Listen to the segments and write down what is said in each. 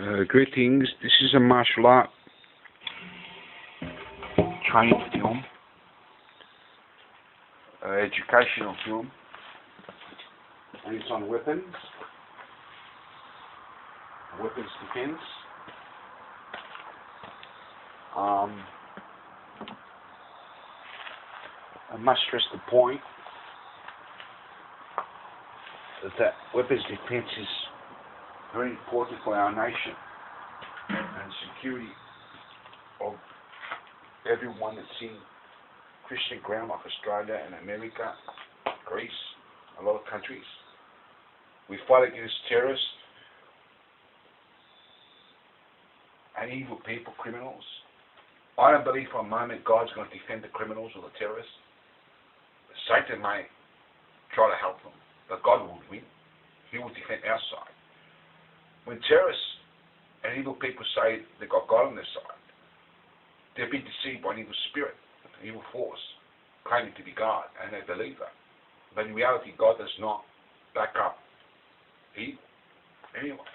Greetings, this is a martial art training film, educational film, and it's on weapons defense. I must stress the point that weapons defense is very important for our nation and security of everyone that's in Christian ground like Australia and America, Greece, a lot of countries. We fight against terrorists and evil people, criminals. I don't believe for a moment God's going to defend the criminals or the terrorists. Satan may try to help them, but God will win. He will defend our side. When terrorists and evil people say they've got God on their side, they're being deceived by an evil spirit, an evil force, claiming to be God, and they believe that. But in reality, God does not back up evil. Anyway,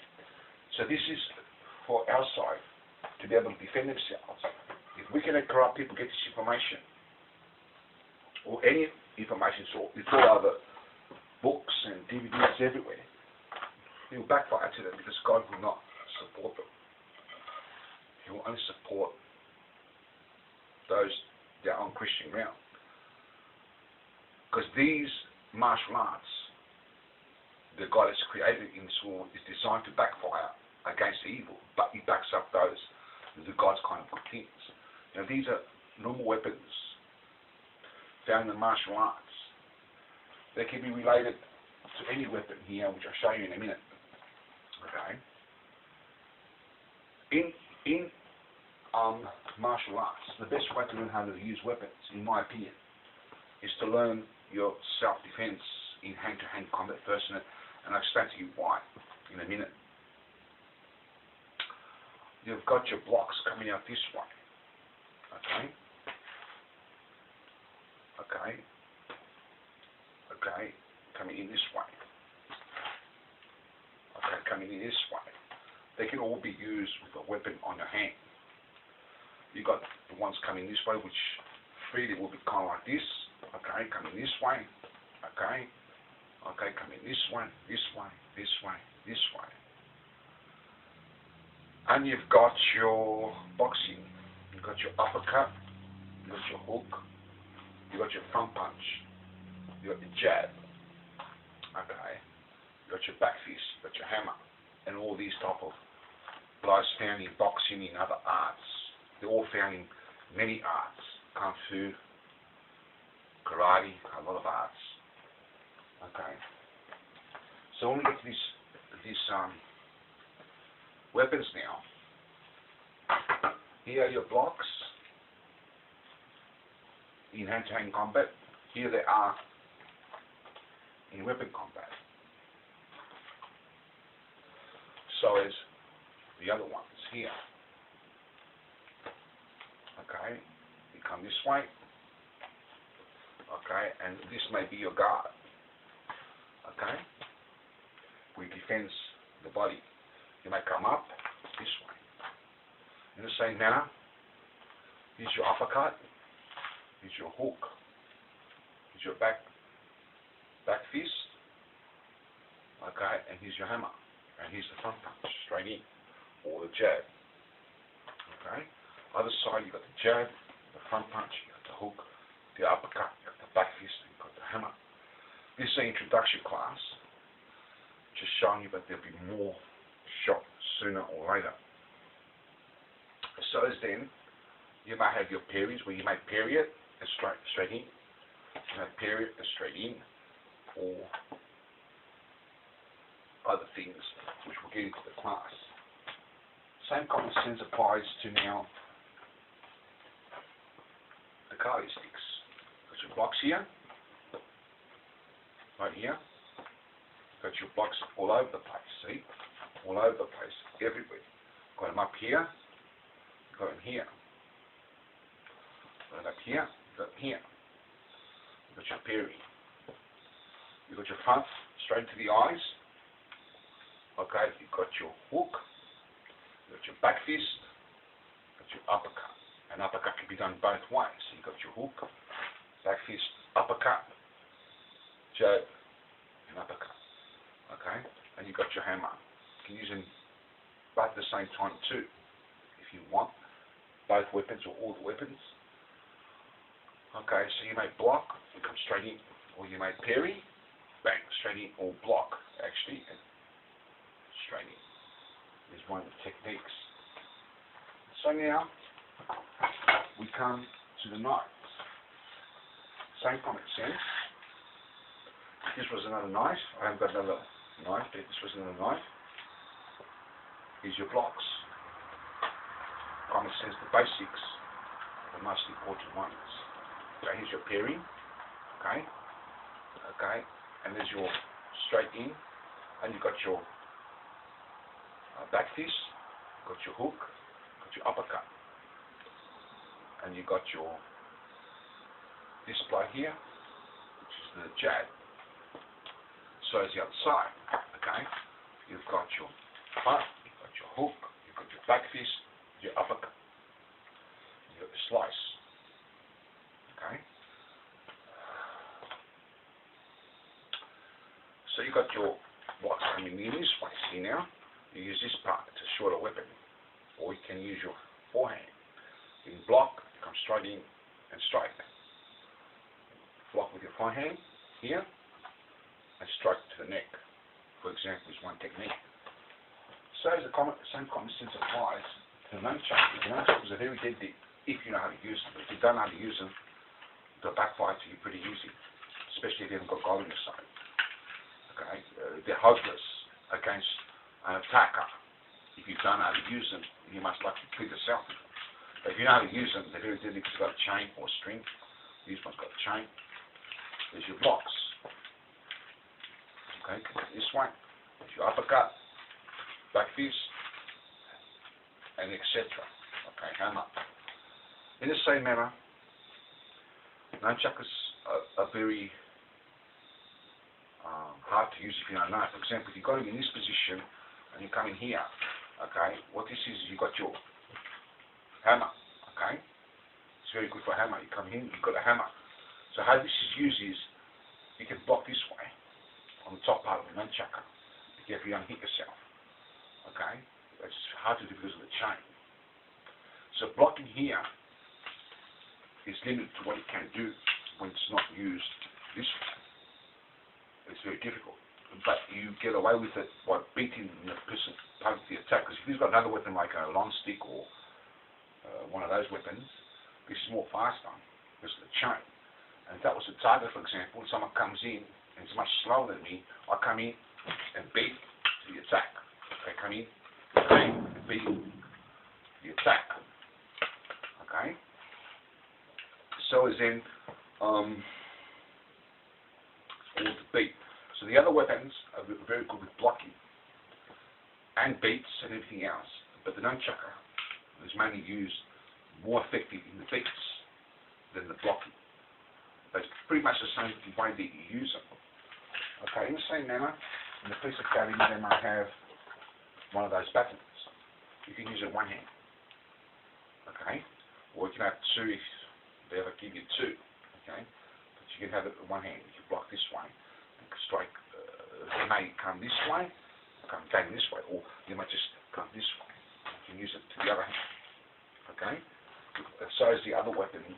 so this is for our side to be able to defend themselves. If we can let corrupt people get this information, or any information, so it's all over books and DVDs everywhere, it will backfire to them because God will not support them. He will only support those that are on Christian ground. Because these martial arts that God has created in this world is designed to backfire against evil, but He backs up those with God's kind of good things. Now these are normal weapons found in martial arts. They can be related to any weapon here, which I'll show you in a minute. Okay. In martial arts, the best way to learn how to use weapons, in my opinion, is to learn your self-defense in hand-to-hand combat first, and I'll explain to you why in a minute. You've got your blocks coming out this way. Okay. Coming in this way. Okay, coming in this way. They can all be used with a weapon on your hand. You got the ones coming this way, which freely will be kind of like this. Okay, coming this way. Okay, coming this way, this way, this way, this way. And you've got your boxing. You've got your uppercut. You've got your hook. You've got your front punch. You've got your jab. Okay. You've got your back fist. You've got your hammer. And all these type of blows found in boxing, in other arts. They're all found in many arts. Kung Fu, karate, a lot of arts. Okay. So when we get to these weapons now, here are your blocks in hand-to-hand combat. Here they are in weapon combat. So is the other ones here. Okay, you come this way. Okay, and this may be your guard. Okay, which defends the body. You may come up this way. In the same manner, here's your uppercut, here's your hook, here's your back fist, okay, and here's your hammer, and here's the front punch, straight in, or the jab, okay. Other side, you've got the jab, the front punch, you've got the hook, the uppercut, you've got the back fist, and you've got the hammer. This is an introduction class, just showing you that there'll be more shot sooner or later. So as then, you may have your parries where you may parry it and straight in. You may parry it and straight in, or other things which we'll get into the class. Same common sense applies to now the karate sticks. Got your blocks here, right here. Got your blocks all over the place, see? All over the place, everywhere. Got them up here, got them here. Got them up here, got them here. Got your parry. You've got your front straight to the eyes. Okay, you've got your hook. your back fist, got your uppercut. An uppercut can be done both ways. So you've got your hook, back fist, uppercut, jab, and uppercut. Okay? And you've got your hammer. You can use them both at the same time too, if you want. Both weapons or all the weapons. Okay, so you may block and come straight in, or you may parry, bang, straight in, or block actually, and straight in. Is one of the techniques. So now we come to the knives. Same common sense. This was another knife. I haven't got another knife, but this was another knife. Here's your blocks. Common sense, the basics, the most important ones. Okay, here's your parry. Okay, and there's your straight in, and you've got your back fist, got your hook, got your uppercut, and you've got your display here, which is the jab. So is the other side. Okay, you've got your front, you've got your hook, you've got your back fist, your uppercut, you've got your slice. Okay. So you got your blocks coming in this way. See now? You use this part. It's a shorter weapon. Or you can use your forehand. You can block, come straight in and strike. Block with your forehand here and strike to the neck. For example, is one technique. So the same common sense applies to the nunchucks. The nunchucks are very deadly if you know how to use them. If you don't know how to use them, they'll backfire to you pretty easy, especially if you haven't got God on your side. Okay, they're hopeless against an attacker. If you don't know how to use them, you must likely kill yourself. But if you know how to use them, they're very deadly because they've got a chain or string. This one's got a chain. There's your blocks. Okay, this one, there's your uppercut, back fist, and etc. Okay, hammer. In the same manner, nunchucks are very hard to use if you don't know. For example, if you've got them in this position and you come in here, okay, what this is you've got your hammer, okay? It's very good for a hammer. You come in, you've got a hammer. So how this is used is you can block this way on the top part of the nunchucker if you don't hit yourself, okay? It's hard to do because of the chain. So blocking here is limited to what it can do when it's not used this way. It's very difficult, but you get away with it by beating the person part of the attack. Because if he's got another weapon like a long stick or one of those weapons, this is more faster because of the chain. And if that was a target, for example, and someone comes in and is much slower than me, I come in and beat the attack. Okay, come in, bang, and beat the attack. Okay. So is then all the beat. So the other weapons are very good with blocking and beats and everything else. But the nunchucker is mainly used more effective in the beats than the blocking. But it's pretty much the same way that you use them. Okay, in the same manner, in the piece of cutting, they might have one of those buttons. You can use it one hand. Okay? Or you can have two if they ever give you two. Okay? You can have it with one hand. You can block this way and strike. You may come this way, come bang this way, or you might just come this way. You can use it to the other hand. Okay? So is the other weapons.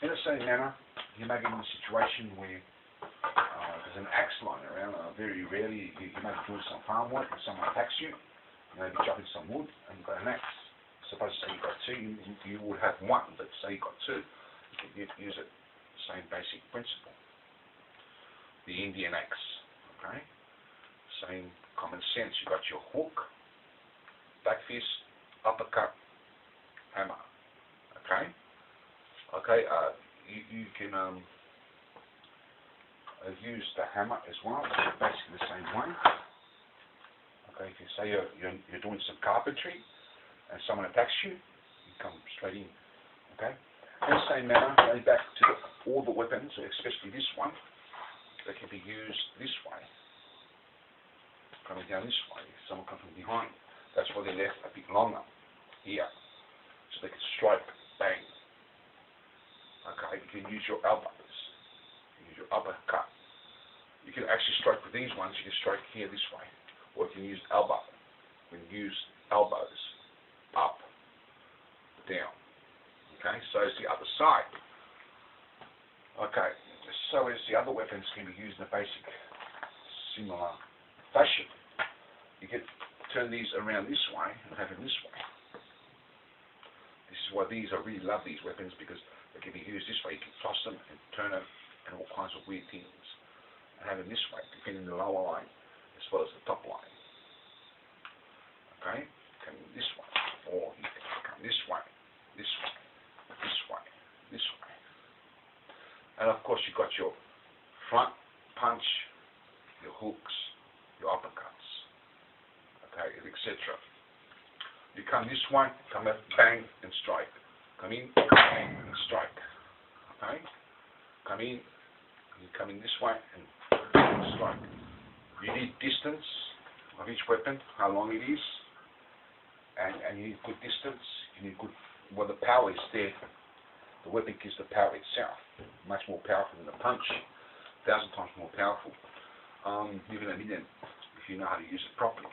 In the same manner, you may get in a situation where there's an axe lying around. Very rarely, you may be doing some farm work and someone attacks you. You may be chopping some wood and you've got an axe. Suppose say you've got two, you would have one, but say you've got two, you can use it. Same basic principle. The Indian axe, okay? Same common sense. You've got your hook, back fist, uppercut, hammer, okay? Okay, you can use the hammer as well, basically the same way. Okay, if you say you're doing some carpentry and someone attacks you, you come straight in, okay? In the same manner, going back to all the weapons, especially this one, that can be used this way, coming down this way. If someone comes from behind, That's why they left a bit longer here, so they can strike, bang. Okay, you can use your elbows, you can use your uppercut. You can actually strike with these ones. You can strike here this way, or you can use elbow. You can use elbows up, down. Okay, so is the other side. Okay, so as the other weapons can be used in a basic similar fashion. You can turn these around this way and have them this way. This is why I really love these weapons, because they can be used this way. You can toss them and turn them and all kinds of weird things. And have them this way, defending the lower line as well as the top line. Okay, come this way, or you can come this way, this way, this way, this way. And of course you've got your front punch, your hooks, your uppercuts, okay, etc. You come this way, come up, bang, and strike. Come in, bang, and strike. Okay? Come in, you come in this way, and strike. You need distance of each weapon, how long it is, and you need good distance, you need good, well, the power is there. The weapon gives the power itself, much more powerful than the punch, 1,000 times more powerful, even a million, if you know how to use it properly.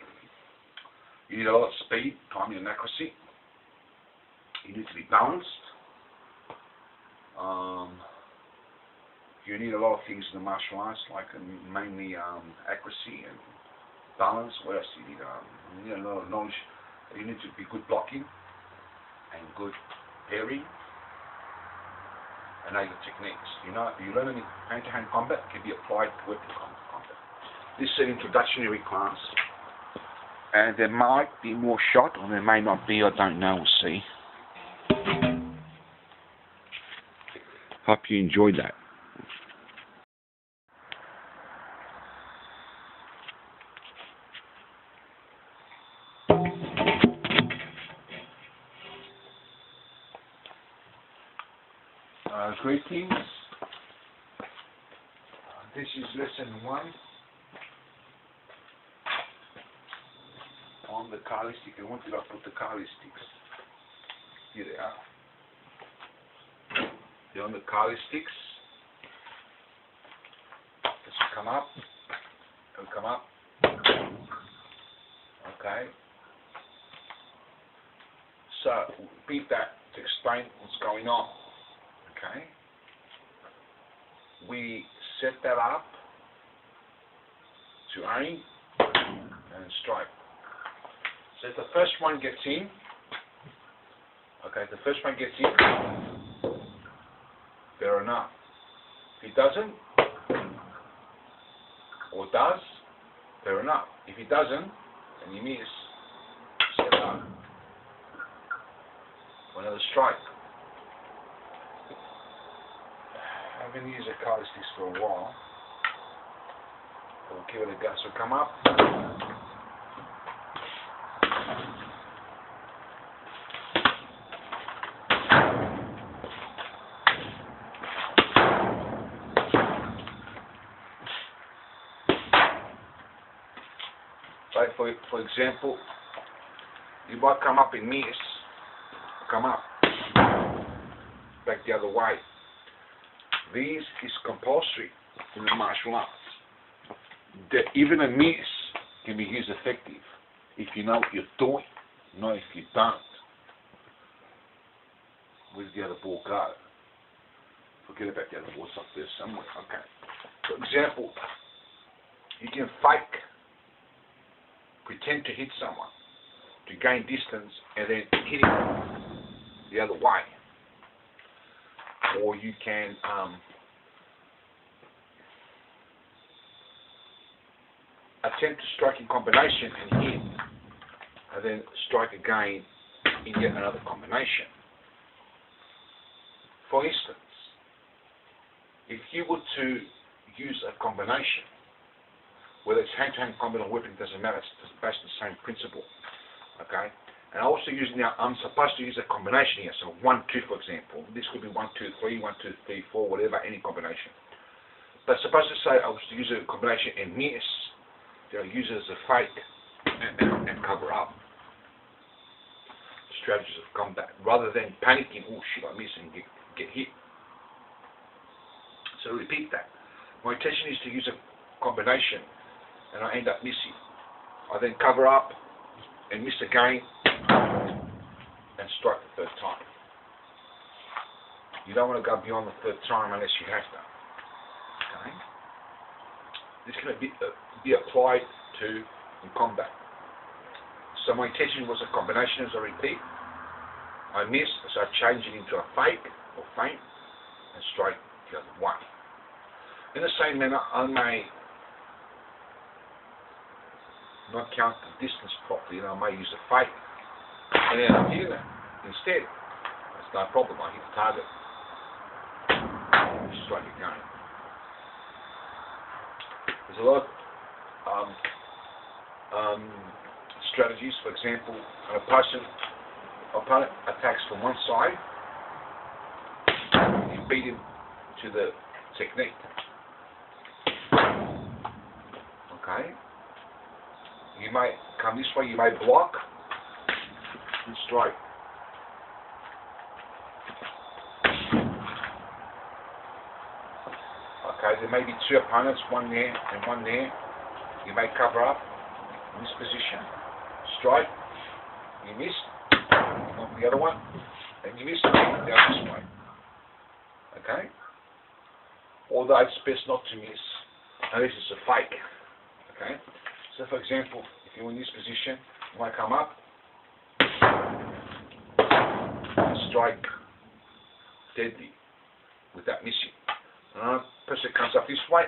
You need a lot of speed, timing, and accuracy. You need to be balanced. You need a lot of things in the martial arts, like mainly accuracy and balance. What else do you need? You need a lot of knowledge. You need to be good blocking and good parrying, and know your techniques. You learn them in hand-to-hand combat, can be applied to weapon combat. This is an introductory class, and there might be more shot, or there may not be. I don't know. We'll see. Hope you enjoyed that. Greetings. This is lesson 1 on the Kali stick. I wanted to put the Kali sticks. Here they are. They're on the Kali sticks. This will come up. It will come up. Okay. So repeat that to explain what's going on. Okay. We set that up to aim and strike. So if the first one gets in, okay, the first one gets in, fair enough. If he doesn't, or does, fair enough. If he doesn't, and you miss, set up for another strike. I've been using Kali sticks for a while. We'll give it a go. So come up. Like for example, you might come up and miss. Come up. Back the other way. This is compulsory in the martial arts. That even a miss can be used effective if you know what you're doing, not if you don't. Where's the other ball go? Forget about the other ball, it's up there somewhere. Okay. For example, you can fake, pretend to hit someone to gain distance and then hit him the other way. Or you can attempt to strike in combination and hit, and then strike again in yet another combination. For instance, if you were to use a combination, whether it's hand-to-hand combat or whipping, doesn't matter, it's based on the same principle. Okay? And also I'm supposed to use a combination here, so 1, 2 for example. This could be 1, 2, 3, 1, 2, 3, 4, whatever, any combination. But suppose to say I was to use a combination and miss, use it as a fake and cover up. strategies of combat, rather than panicking, oh shit, I miss and get hit. So repeat that. My intention is to use a combination, and I end up missing. I then cover up and miss again, and strike the third time. You don't want to go beyond the third time unless you have to. Okay? This can be applied to in combat. So my intention was a combination, as I repeat. I miss, so I change it into a fake or feint and strike the other one. In the same manner, I may not count the distance properly, and I may use a fake, and then I'm hitting it instead. That's no problem. I hit the target. Strike again. There's a lot of strategies. For example, an opponent attacks from one side, you beat him to the technique. Okay? You may come this way, you may block and strike. Okay, there may be two opponents, one there and one there. You may cover up in this position, strike, you miss, on the other one, and you miss, down this way. Okay? Although it's best not to miss, unless it's a fake. Okay? So for example, if you're in this position, you might come up, and strike deadly without missing. Another person comes up this way.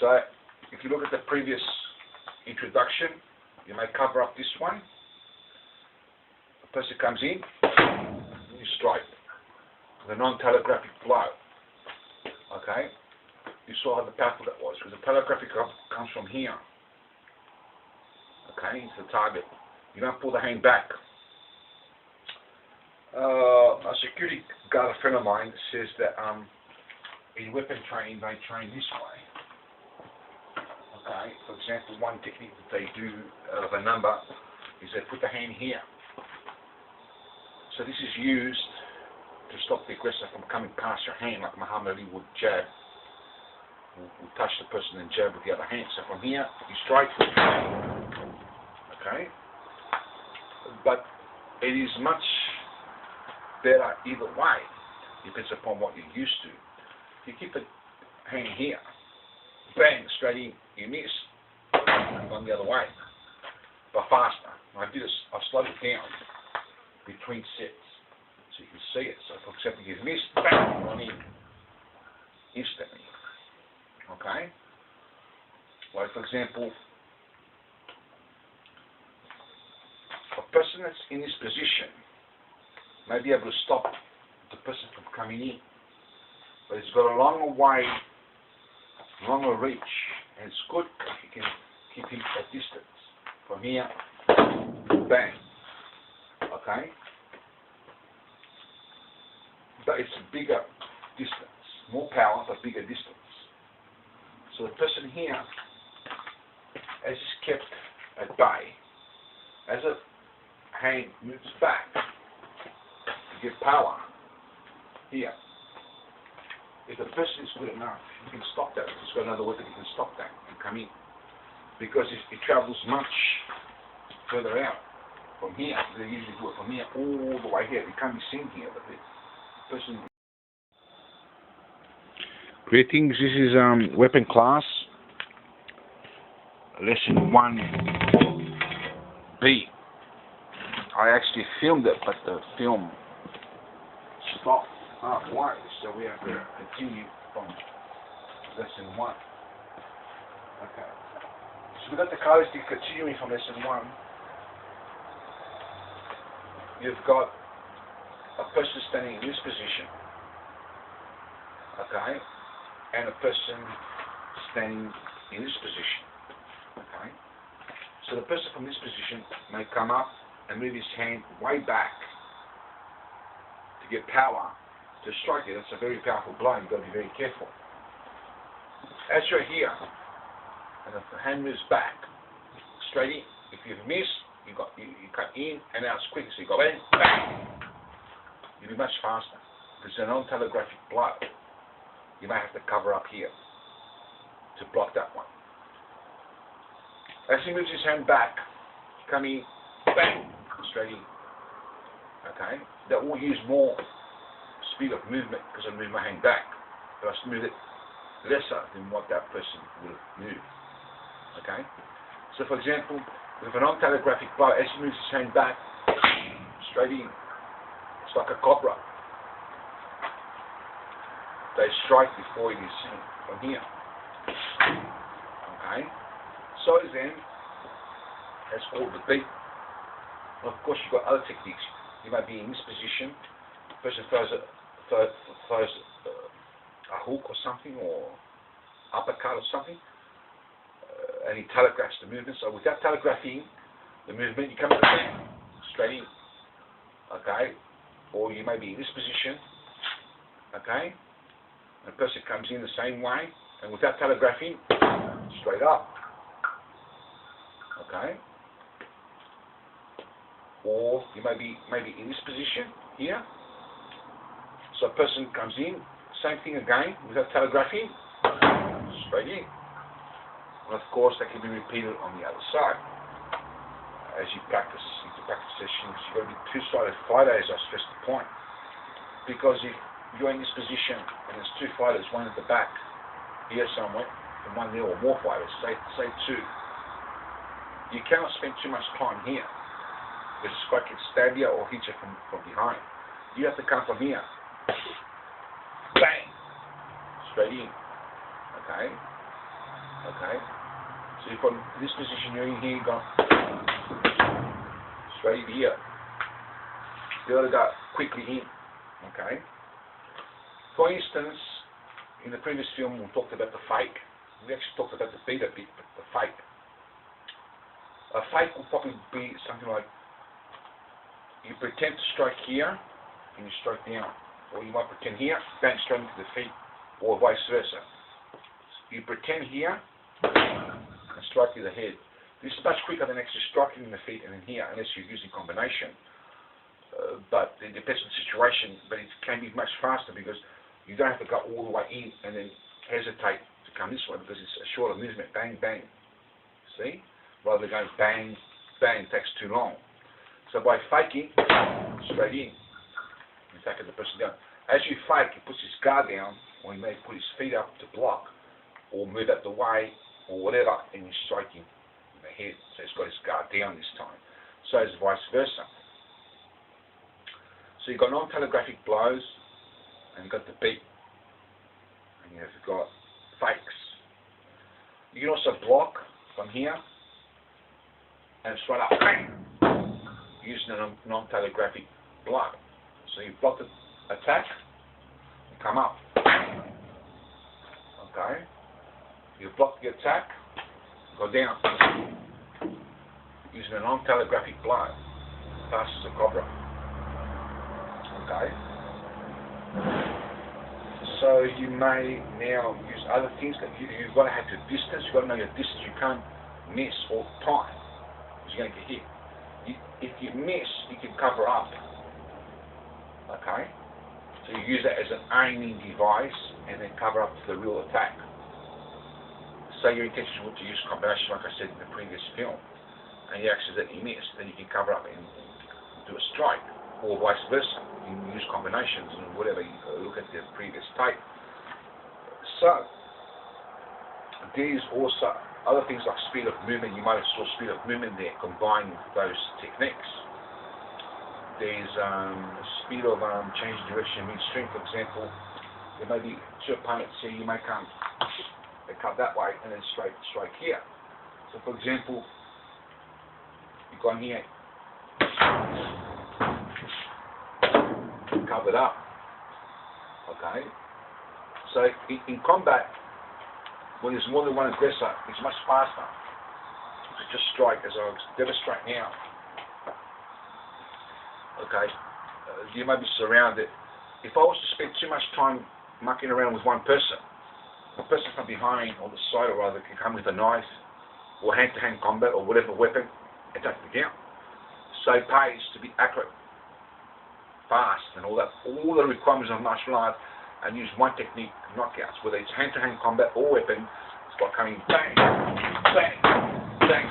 So, if you look at the previous introduction, you may cover up this one. A person comes in, and you strike with a non-telegraphic blow. Okay? You saw how powerful that was, because the telegraphic comes from here. Okay, into the target. You don't pull the hand back. A security guard, a friend of mine, says that in weapon training, they train this way. Okay, for example, one technique that they do out of a number is they put the hand here. So this is used to stop the aggressor from coming past your hand, like Muhammad Ali would jab. Would touch the person and jab with the other hand. So from here, you strike. Okay? But it is much better either way. Depends upon what you're used to. If you keep the hand here, bang, straight in, you miss. Gone the other way. But faster. I slowed it down between sets, so you can see it. So for example, you've missed, bang, gone in instantly. Okay? Like for example, a person that's in this position may be able to stop the person from coming in, but he's got a longer way, longer reach, and it's good if you can keep him at distance. From here, bang. Okay? But it's a bigger distance. More power, but bigger distance. So the person here is kept at bay. As a hand moves back to give power here. If the person is good enough, you can stop that. If he's got another weapon, you can stop that and come in. Because it travels much further out. From here, they usually do it from here all the way here. It can't be seen here, but the person. Greetings, this is weapon class, lesson 1B. I actually filmed it, but the film stopped halfway, so we have to continue from lesson 1. Okay. So we've got the characteristic continuing from lesson 1. You've got a person standing in this position, okay, and a person standing in this position, okay. So the person from this position may come up and move his hand way back to get power to strike you. That's a very powerful blow. You've got to be very careful. As you're here, and if the hand moves back, straight in. If you've missed, you cut in and out as quick, so you go bang, bang. You'll be much faster. If it's a non-telegraphic blow, you may have to cover up here to block that one. As he moves his hand back, come in, bang, straight in. Okay? That will use more speed of movement because I move my hand back, but I move it lesser than what that person would have moved. Okay? So for example, with a non-telegraphic blow, as he moves his hand back, straight in, it's like a cobra. They strike before it is seen from here. Okay? So then, that's all the beat. Well, of course, you've got other techniques. You might be in this position, the person throws a hook or something, or uppercut or something, and he telegraphs the movement. So without telegraphing the movement, you come to the bang, straight in. Okay? Or you may be in this position, okay? And the person comes in the same way, and without telegraphing, straight up. Okay? Or you may be in this position here. So a person comes in, same thing again, without telegraphing, straight in. And of course, that can be repeated on the other side. As you practice, into practice sessions, you've got to be two-sided fighter, as I stress the point. Because if you're in this position and there's two fighters, one at the back, here somewhere, and one there, or more fighters, say two, you cannot spend too much time here. Because this guy can stab you or hit you from behind. You have to come from here. Bang! Straight in. Okay? Okay? So you've got this position, you're in here, you go straight here. You got to go quickly in. Okay? For instance, in the previous film we talked about the fake. We actually talked about the beat a bit, but the fake. A fake will probably be something like you pretend to strike here and you strike down. Or you might pretend here, bang straight into the feet, or vice versa. You pretend here and strike to the head. This is much quicker than actually striking in the feet and in here, unless you're using combination. But it depends on the situation, but it can be much faster because you don't have to go all the way in and then hesitate to come this way because it's a shorter movement, bang, bang. See? Rather than going bang, bang, it takes too long. So by faking, straight in, you take the person down. As you fake, he puts his guard down, or he may put his feet up to block, or move out the way, or whatever, and you strike him in the head. So he's got his guard down this time. So it's vice versa. So you've got non-telegraphic blows, and you've got the beat, and you've got fakes. You can also block from here, and straight up, bang, using a non-telegraphic blow. So you block the attack, and come up. Okay? You block the attack, go down. Using a non-telegraphic blow, fast as a cobra. Okay? So you may now use other things that you've got to have your distance, you've got to know your distance, you can't miss all the time. You're going to get hit. If you miss, you can cover up. Okay? So you use that as an aiming device and then cover up to the real attack. So your intention was to use combination, like I said in the previous film, and you accidentally miss, then you can cover up and do a strike, or vice versa. You can use combinations and whatever. You look at the previous tape. So there's also other things like speed of movement. You might have saw speed of movement there, combined with those techniques. There's speed of change direction midstream, for example. There may be two opponents here, you may come, they cut that way and then strike here. So for example, you've gone here, covered up. Okay? So in combat, when there's more than one aggressor, it's much faster. to just strike as I demonstrate now. Okay, you may be surrounded. If I was to spend too much time mucking around with one person from behind or the side or other can come with a knife or hand-to-hand combat or whatever weapon and take me down. So it pays to be accurate, fast, and all that. All the requirements of martial art, and use one technique, knockouts, whether it's hand-to-hand combat or weapon. It's by coming bang, bang, bang,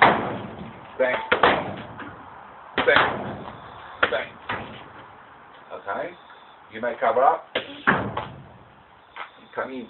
bang, bang, bang. Okay? You may cover up. You come in.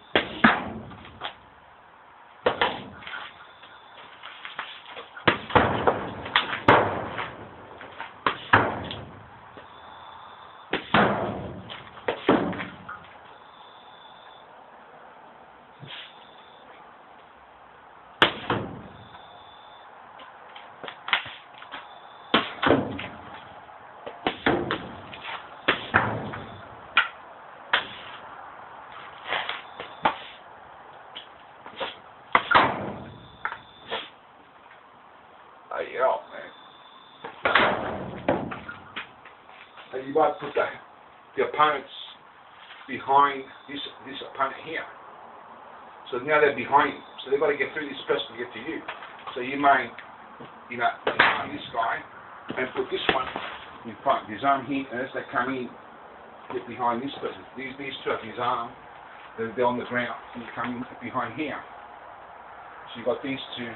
Yeah, man. And you might put the opponents behind this opponent here. So now they're behind you. So they've got to get through this person to get to you. So you may, behind this guy and put this one in front. His arm here, and as they come in, get behind this person. These two have his arm. They're on the ground. And you come in behind here. So you've got these two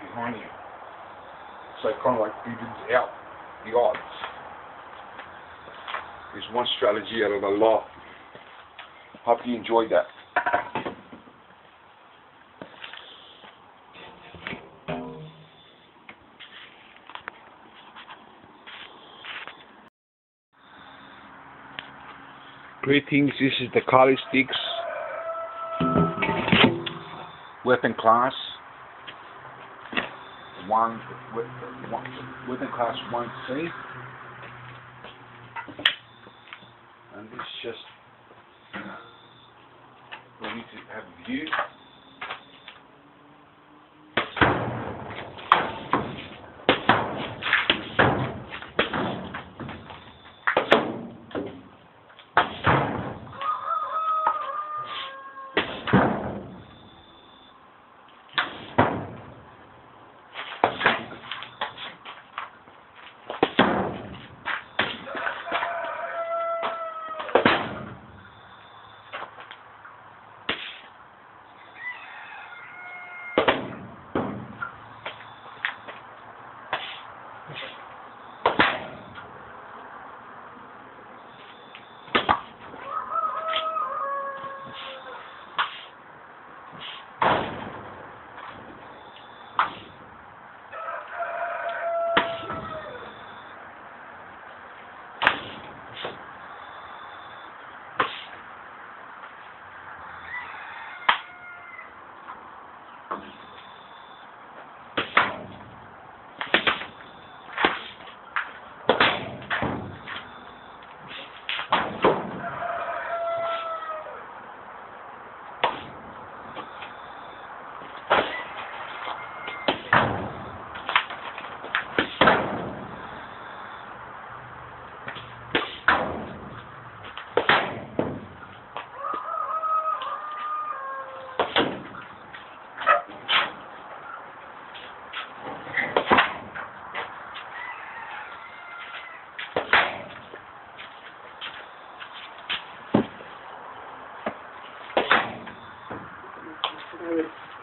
behind you. So it kind of like evens out the odds. There's one strategy out of a lot. Hope you enjoyed that. Greetings, this is the Calisthenics weapon class. Weapon class 1C, and this is just for you to have a view.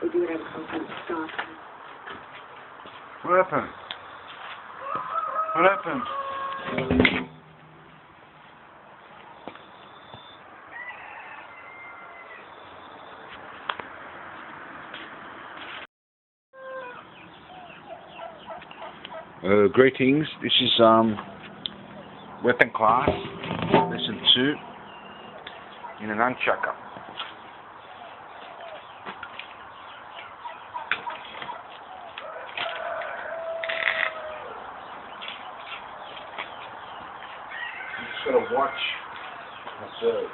They do whatever comes from the stock. What happened? What happened? Greetings. This is weapon class, lesson 2 in an nunchucker. Just gotta watch, observe.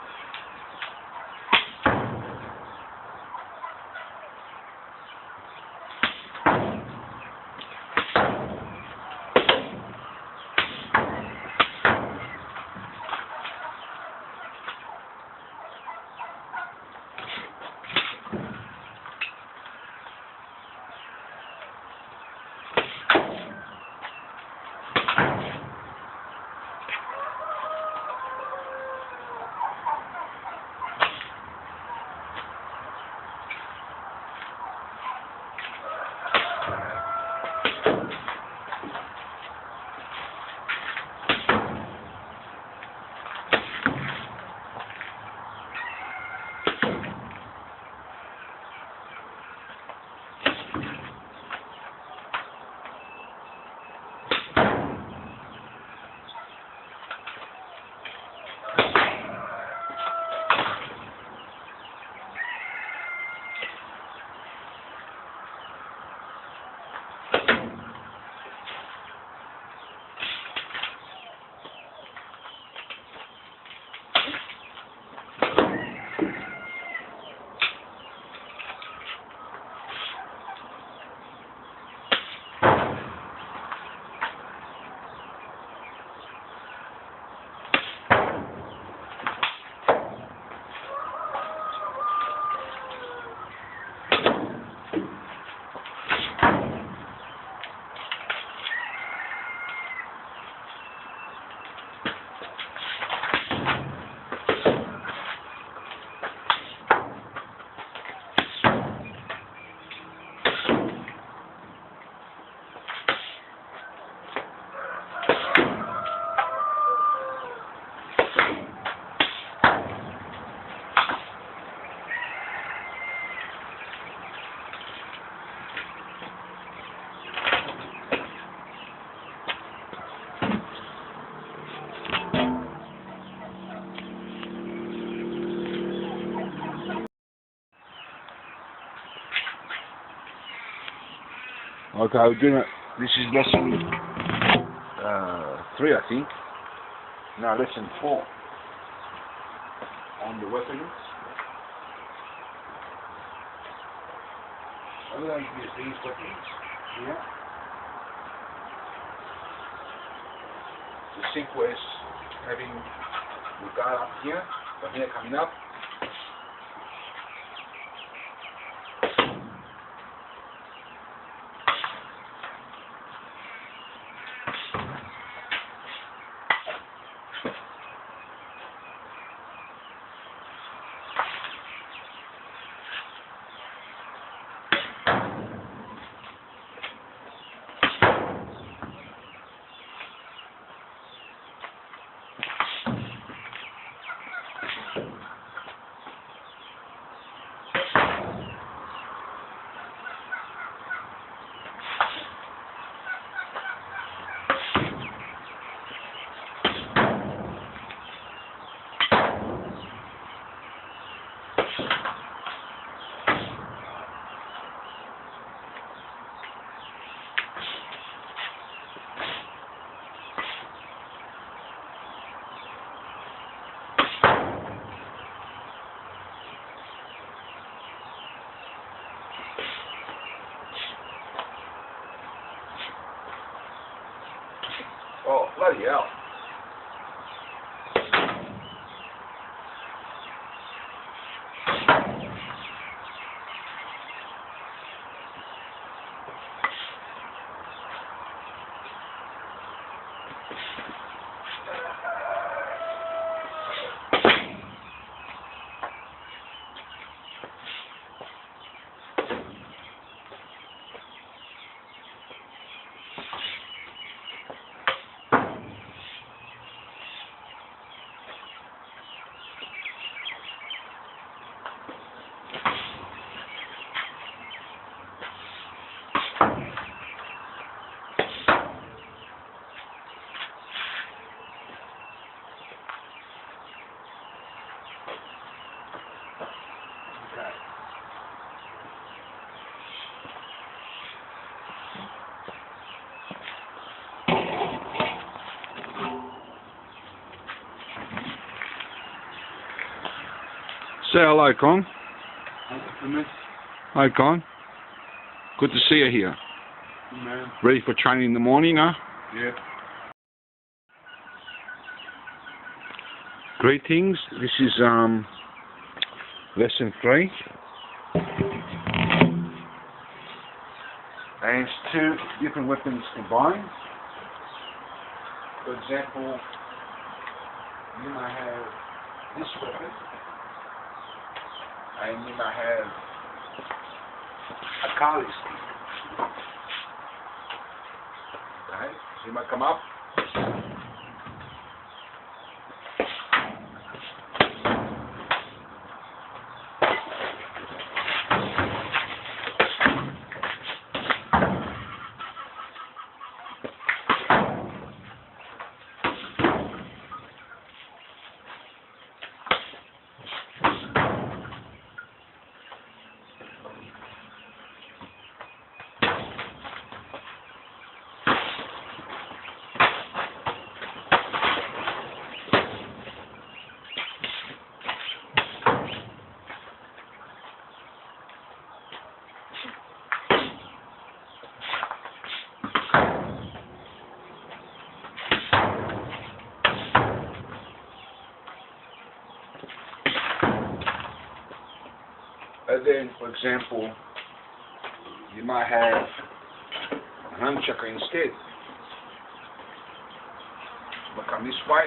Okay, we're doing it. This is lesson 3, I think. No, lesson 4 on the weapons. I'm going to use these weapons here. The simple is having the guard up here, from here coming up. Oh, bloody hell. Say hello, Con. Hi, Con. Good to see you here. Man. Ready for training in the morning, huh? Yeah. Greetings. This is lesson 3. And it's 2 different weapons combined. For example, you might have this weapon, and you might have a kali stick. Okay, so you might come up. And then, for example, you might have a nunchucker instead. Look on this way.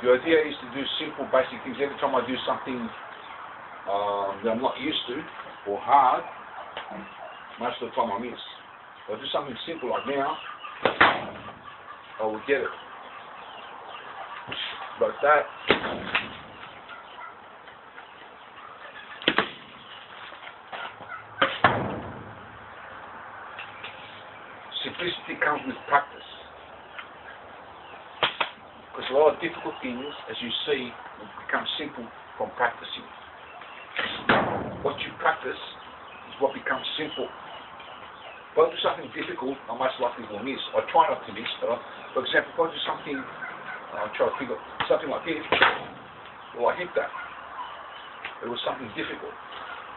The idea is to do simple, basic things. Every time I do something that I'm not used to or hard, most of the time I miss. Or do something simple like now, I will get it. Like that. Simplicity comes with practice. Because a lot of difficult things, as you see, will become simple from practicing. What you practice is what becomes simple. If I do something difficult, I most likely will miss. I try not to miss, but for example, if I do something, I try to think of something like this, well, I hit that. It was something difficult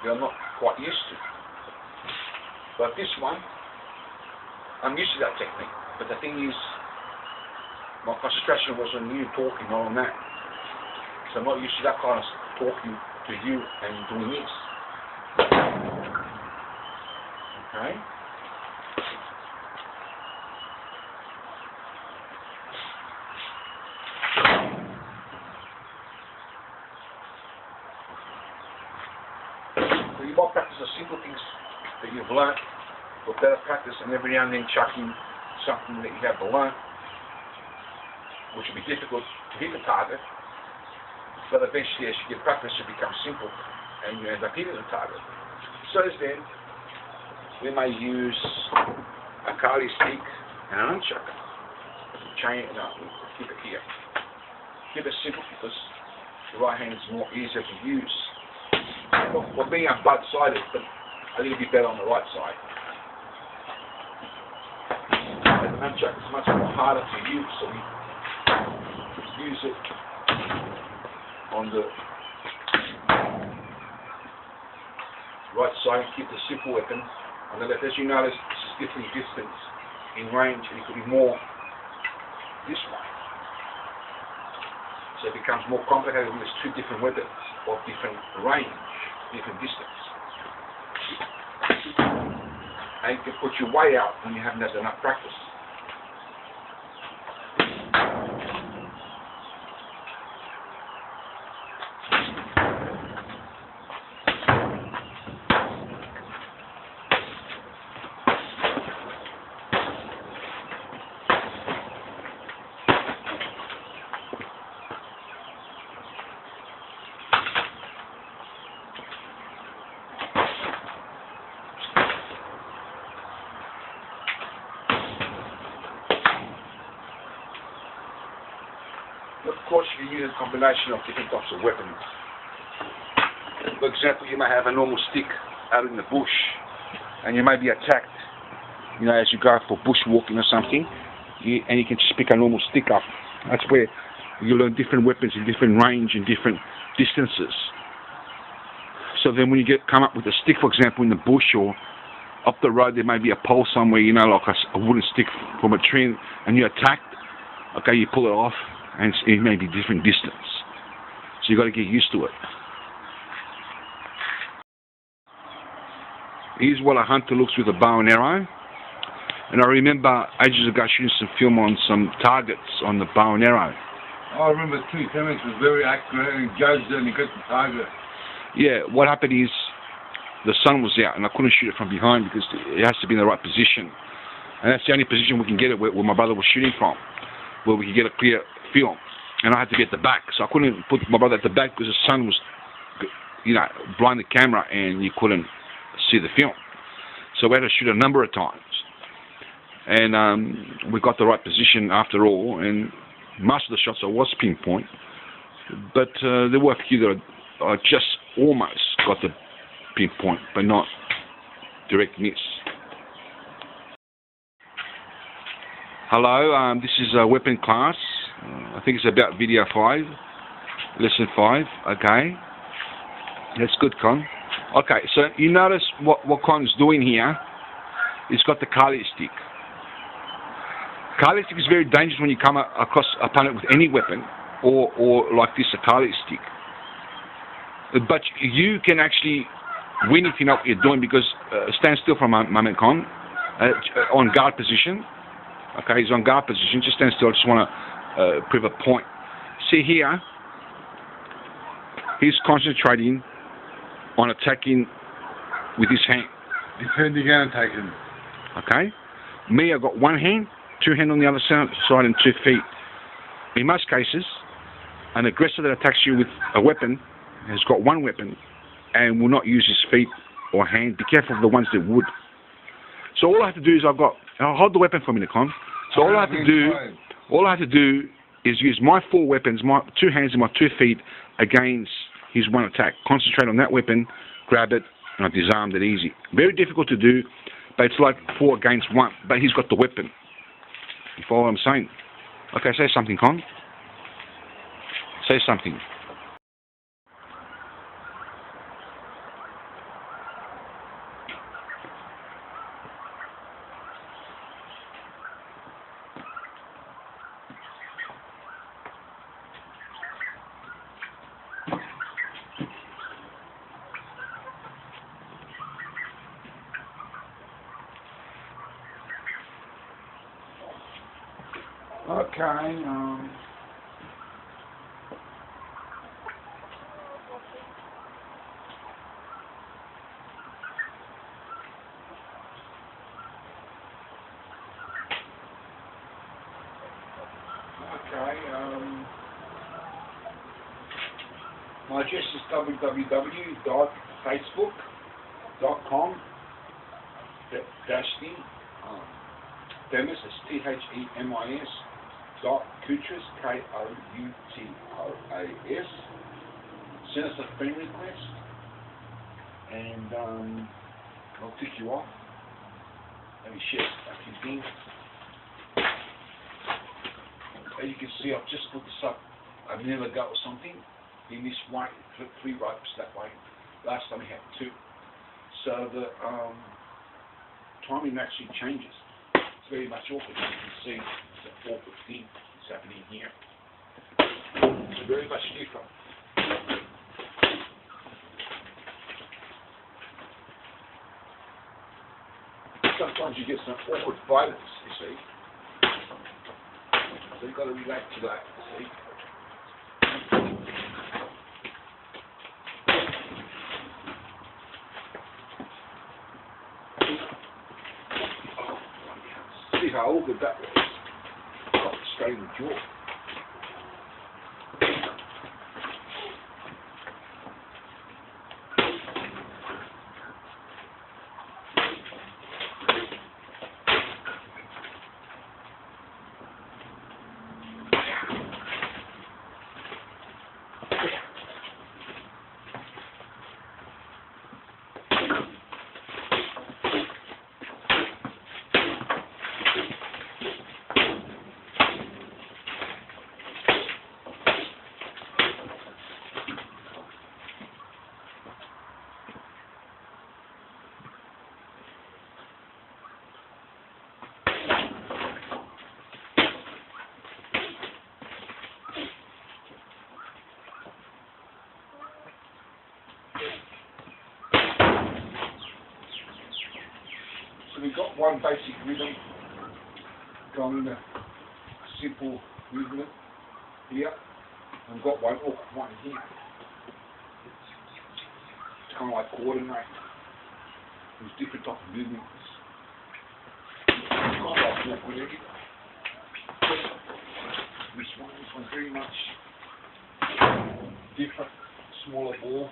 that I'm not quite used to. But this one, I'm used to that technique. But the thing is, my concentration was on you talking, not on that. So I'm not used to that kind of talking to you and doing this. Okay? So you might practice the simple things that you've learnt for better practice, and every now and then chuck in something that you have to learn, which will be difficult to hit the target, but eventually as you get practice it becomes simple and you end up hitting the target. So then we may use a kali stick and an unchucker. Keep it here. Keep it simple because the right hand is more easier to use. Well, being on both sided, but a little bit better on the right side. And the unchucker is much more harder to use, so we use it on the right side and keep the simple weapon on the left. As you notice, this is different distance in range, and it could be more this way. So it becomes more complicated when there's two different weapons of different range, different distance. And you can put your weight out when you haven't had enough practice. Of course, you can use a combination of different types of weapons. For example, you may have a normal stick out in the bush, and you may be attacked, as you go for bushwalking or something, and you can just pick a normal stick up. That's where you learn different weapons in different range and different distances. So then when you come up with a stick, for example, in the bush or up the road, there may be a pole somewhere, like a wooden stick from a tree, and you're attacked, okay, you pull it off, and it may be different distance. So you've got to get used to it. Here's what a hunter looks with a bow and arrow. And I remember ages ago shooting some film on some targets on the bow and arrow. I remember too, Clements was very accurate and judged and he got the target. Yeah, what happened is the sun was out and I couldn't shoot it from behind because it has to be in the right position. And that's the only position we can get it where my brother was shooting from, where we could get a clear film. And I had to be at the back, so I couldn't put my brother at the back because the sun was, blinding the camera and you couldn't see the film. So we had to shoot a number of times. And we got the right position after all, and most of the shots I was pinpoint, but there were a few that I just almost got the pinpoint, but not direct miss. Hello, this is a weapon class. I think it's about video 5, lesson 5. Okay, that's good, Con. Okay, so you notice what Con's doing here. He's got the kali stick. Kali stick is very dangerous when you come across an opponent with any weapon, or like this, a kali stick. But you can actually win if you know what you're doing, because stand still for a moment, Con. On guard position. Okay, he's on guard position. Just stand still. I just want to prove a point. See here, he's concentrating on attacking with his hand. Defending and attacking. Okay? Me, I've got one hand, two hands on the other side, and 2 feet. In most cases, an aggressor that attacks you with a weapon has got one weapon and will not use his feet or hand. Be careful of the ones that would. So all I have to do is I'll hold the weapon for a minute, Con. So all I have to do is use my 4 weapons, my 2 hands and my 2 feet against his one attack. Concentrate on that weapon, grab it, and I disarmed it easy. Very difficult to do, but it's like 4 against 1. But he's got the weapon. You follow what I'm saying? Okay, say something, Con. Say something. Okay, my address is www.facebook.com Themis is THEMIS Koutroas KOUTOAS. Send us a friend request and I'll tick you off. Maybe share a few things. As you can see, I've just put this up. I've never got something in this way. 3 ropes that way. Last time we had 2. So the timing actually changes. It's very much awkward. You can see it's an awkward thing that's happening here. It's very much different. Sometimes you get some awkward violence, you see. So you've got to react to that, you see. See how awkward that was. Got straight in the jaw. So we've got one basic rhythm going in a simple movement here, and we've got one here. It's kind of like coordinate. There's different type of movements. It's kind of like awkward area. This one's very much different, smaller ball.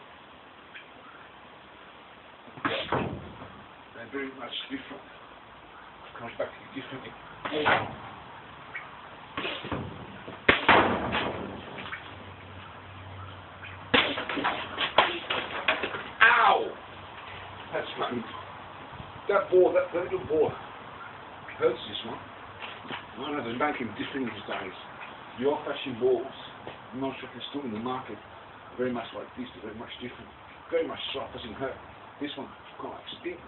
They're very much different. Comes back to you differently. Ow! That's funny. That ball, that little ball hurts this one. I don't know, they're making different these days. The old-fashioned balls, I'm not sure if they're still in the market, very much like this, they're very much different. Very much soft, doesn't hurt. This one kind of like stings.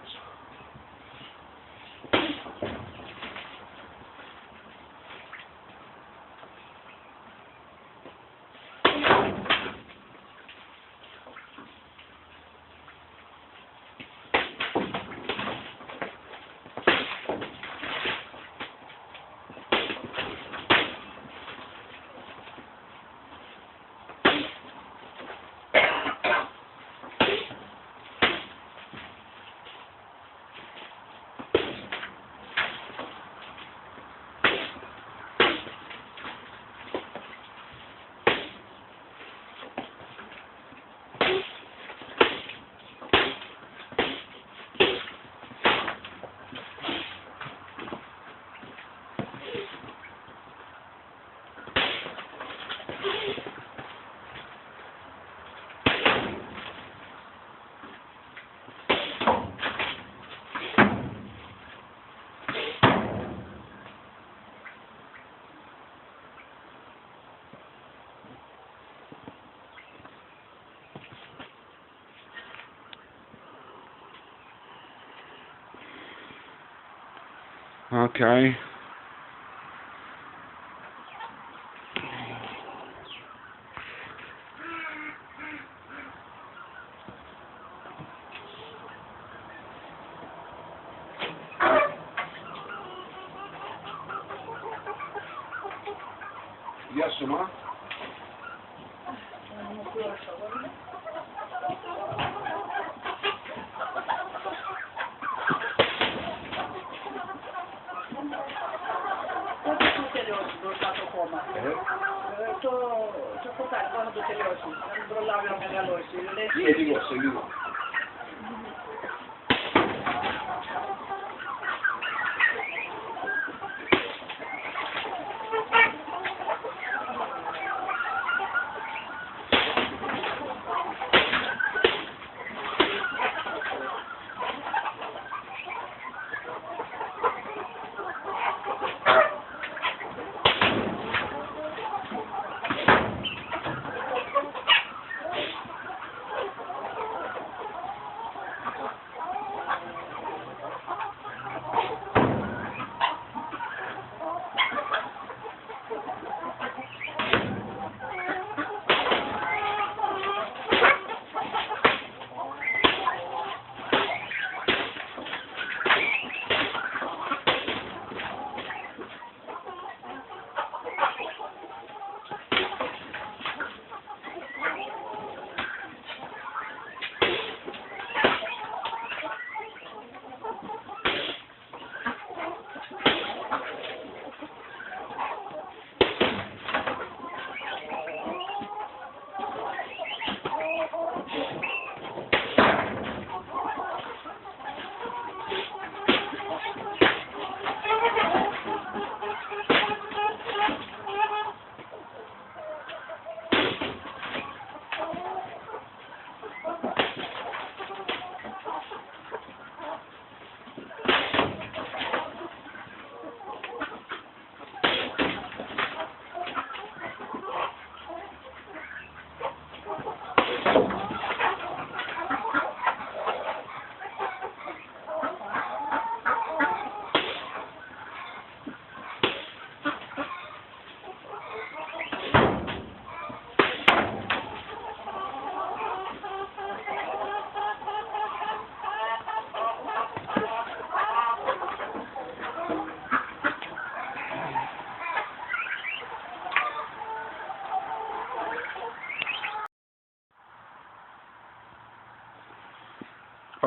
Okay. Yes, ma. Seguido.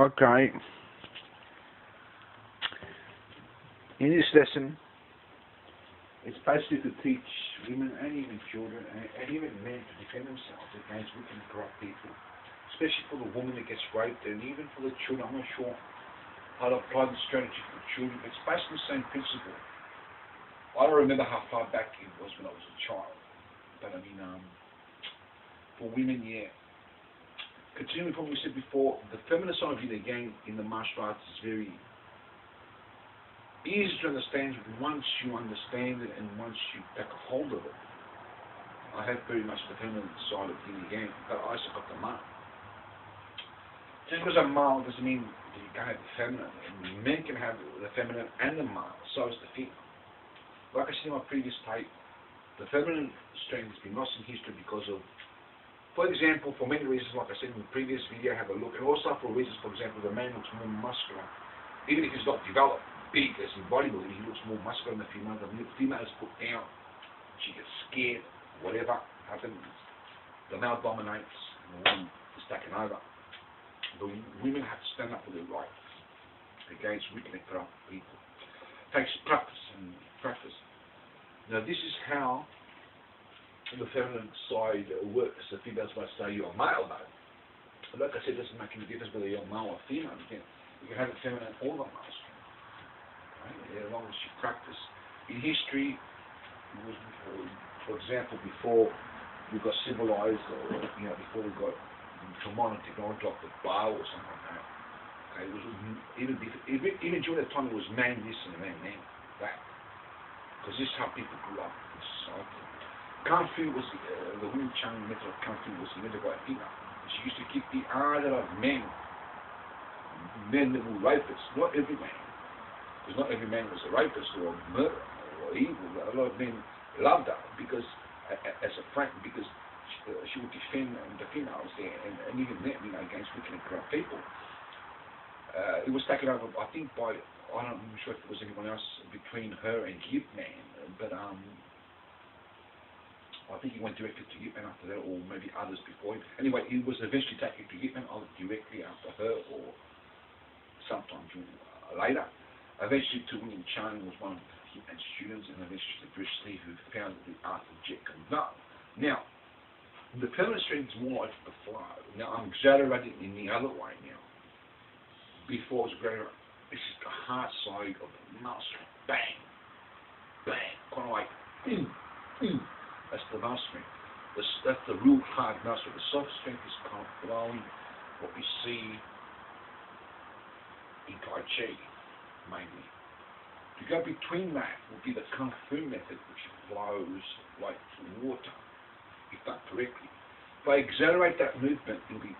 Okay. In this lesson, it's basically to teach women and even children and even men to defend themselves against wicked and corrupt people. Especially for the woman that gets raped and even for the children. I'm not sure how to apply the strategy for the children. It's basically the same principle. I don't remember how far back it was when I was a child. But I mean, for women, yeah. Continuing from what we said before, the feminine side of it again in the martial arts is very easy to understand once you understand it and once you take a hold of it. I have very much the feminine side of it again, but I also got the male. Just because I'm male doesn't mean that you can't have the feminine. And men can have the feminine and the male, so is the female. Like I said in my previous tape, the feminine strength has been lost in history because of, for example, for many reasons, like I said in the previous video, have a look, and also for reasons, for example, the man looks more muscular, even if he's not developed big as in bodybuilding, he looks more muscular than the female. The female is put down, she gets scared, whatever happens, the male dominates, and the woman is taken over. The women have to stand up for their rights against wicked and corrupt people. It takes practice and practice. Now this is how the feminine side works. The females might say you're male though. But like I said, it doesn't make any difference whether you're male or female. You can have it feminine or the male strength. Right? As long as you practice. In history, it was before, for example, before we got civilized, or before we got modern technology like the bow or something like that. Okay, it was even during that time it was man this and man that. Because this is how people grew up in society. Kung Fu was, the Wing Chun method of Kung Fu was invented by a female. She used to keep the eye out of men that were rapists, not every man. Because not every man was a rapist or a murderer or evil. A lot of men loved her because, as a friend, because she would defend the females there, and even that, against wicked and corrupt people. It was taken over, I think, by, I'm not sure if it was anyone else between her and Yipman, but I think he went directly to Yipman after that, or maybe others before him. Anyway, he was eventually taken to Yipman either directly after her or sometime later. Eventually to William Chan was one of Yipman's students, and eventually to Bruce Lee, who founded the art of Jeet Kune. Now, the permanent strength is more like the flow. Now, I'm exaggerating in the other way now. Before it was greater, this is the hard side of the muscle. Bang, bang, kind of like, that's the muscle strength. That's the real hard muscle. The soft strength is kind of flowing, what we see in Tai Chi, mainly. To go between that will be the Kung Fu method, which flows like water, if done correctly. If I exaggerate that movement, it'll be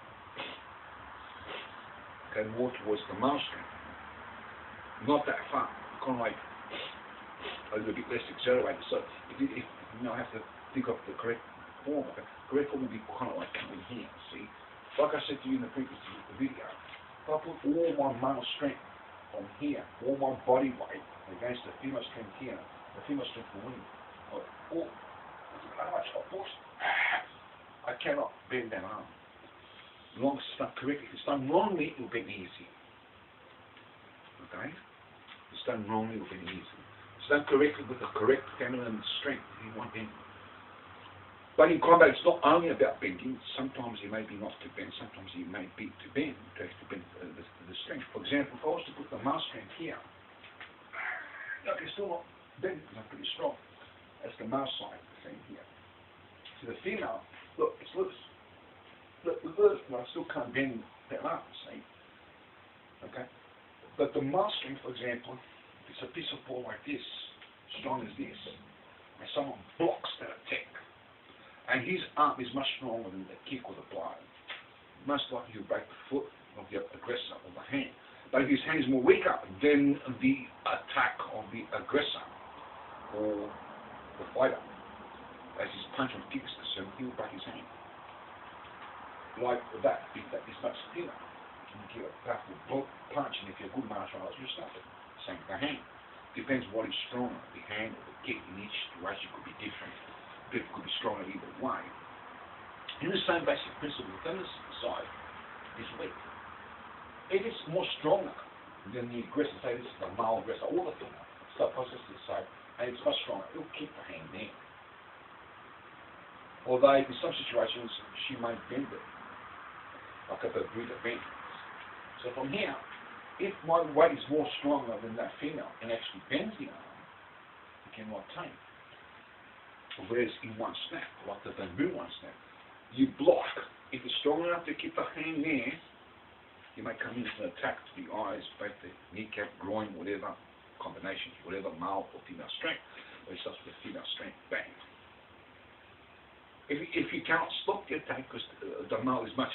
more towards the muscle strength. Not that far, kind of like a little bit less accelerated. So if you have to think of the correct form. The correct form would be kind of like coming here. See, like I said to you in the previous video, if I put all my male strength on here, all my body weight against the female strength here, the female strength will win. How much I push, I cannot bend that arm. As long as it's done correctly. If it's done wrongly, it will be easy. Okay? If it's done wrongly, it will be easy. If it's done correctly with the correct feminine strength, you want bending. But in combat, it's not only about bending. Sometimes you may be not to bend, sometimes you may be to bend, to actually bend the strength. For example, if I was to put the male strength here, I can still not bend because I'm pretty strong. That's the male side of the thing here. So the female, look, it's loose. Look, I still can't bend that arm, see? Okay? But the male strength, for example, if it's a piece of ball like this, strong as this, and someone blocks that attack, and his arm is much stronger than the kick or the blow, most likely he'll break the foot of the aggressor or the hand. But if his hand is more weaker than the attack of the aggressor or the fighter, as his punch and kick is concerned, he will break his hand. Like that, if that is much thinner, you can give a powerful punch, and if you're a good martial artist, you stop it. Same with the hand. Depends what is stronger, the hand or the kick. In each situation could be different. People could be stronger either way. In the same basic principle, the feminist side is weak. If it's more stronger than the aggressor, say this is the male aggressor or the female, subconscious to say, and it's much stronger, it'll keep the hand there. Although in some situations she may bend it, like a Bermuda bend. So from here, if my weight is more stronger than that female and actually bends the arm, it can retain. Whereas in one snap, like the bamboo one snap, you block. If it's strong enough to keep the hand there, you may come in with an attack to the eyes, both the kneecap, groin, whatever combinations, whatever male or female strength. But it starts with female strength, bang. If you cannot stop the attack because the male has much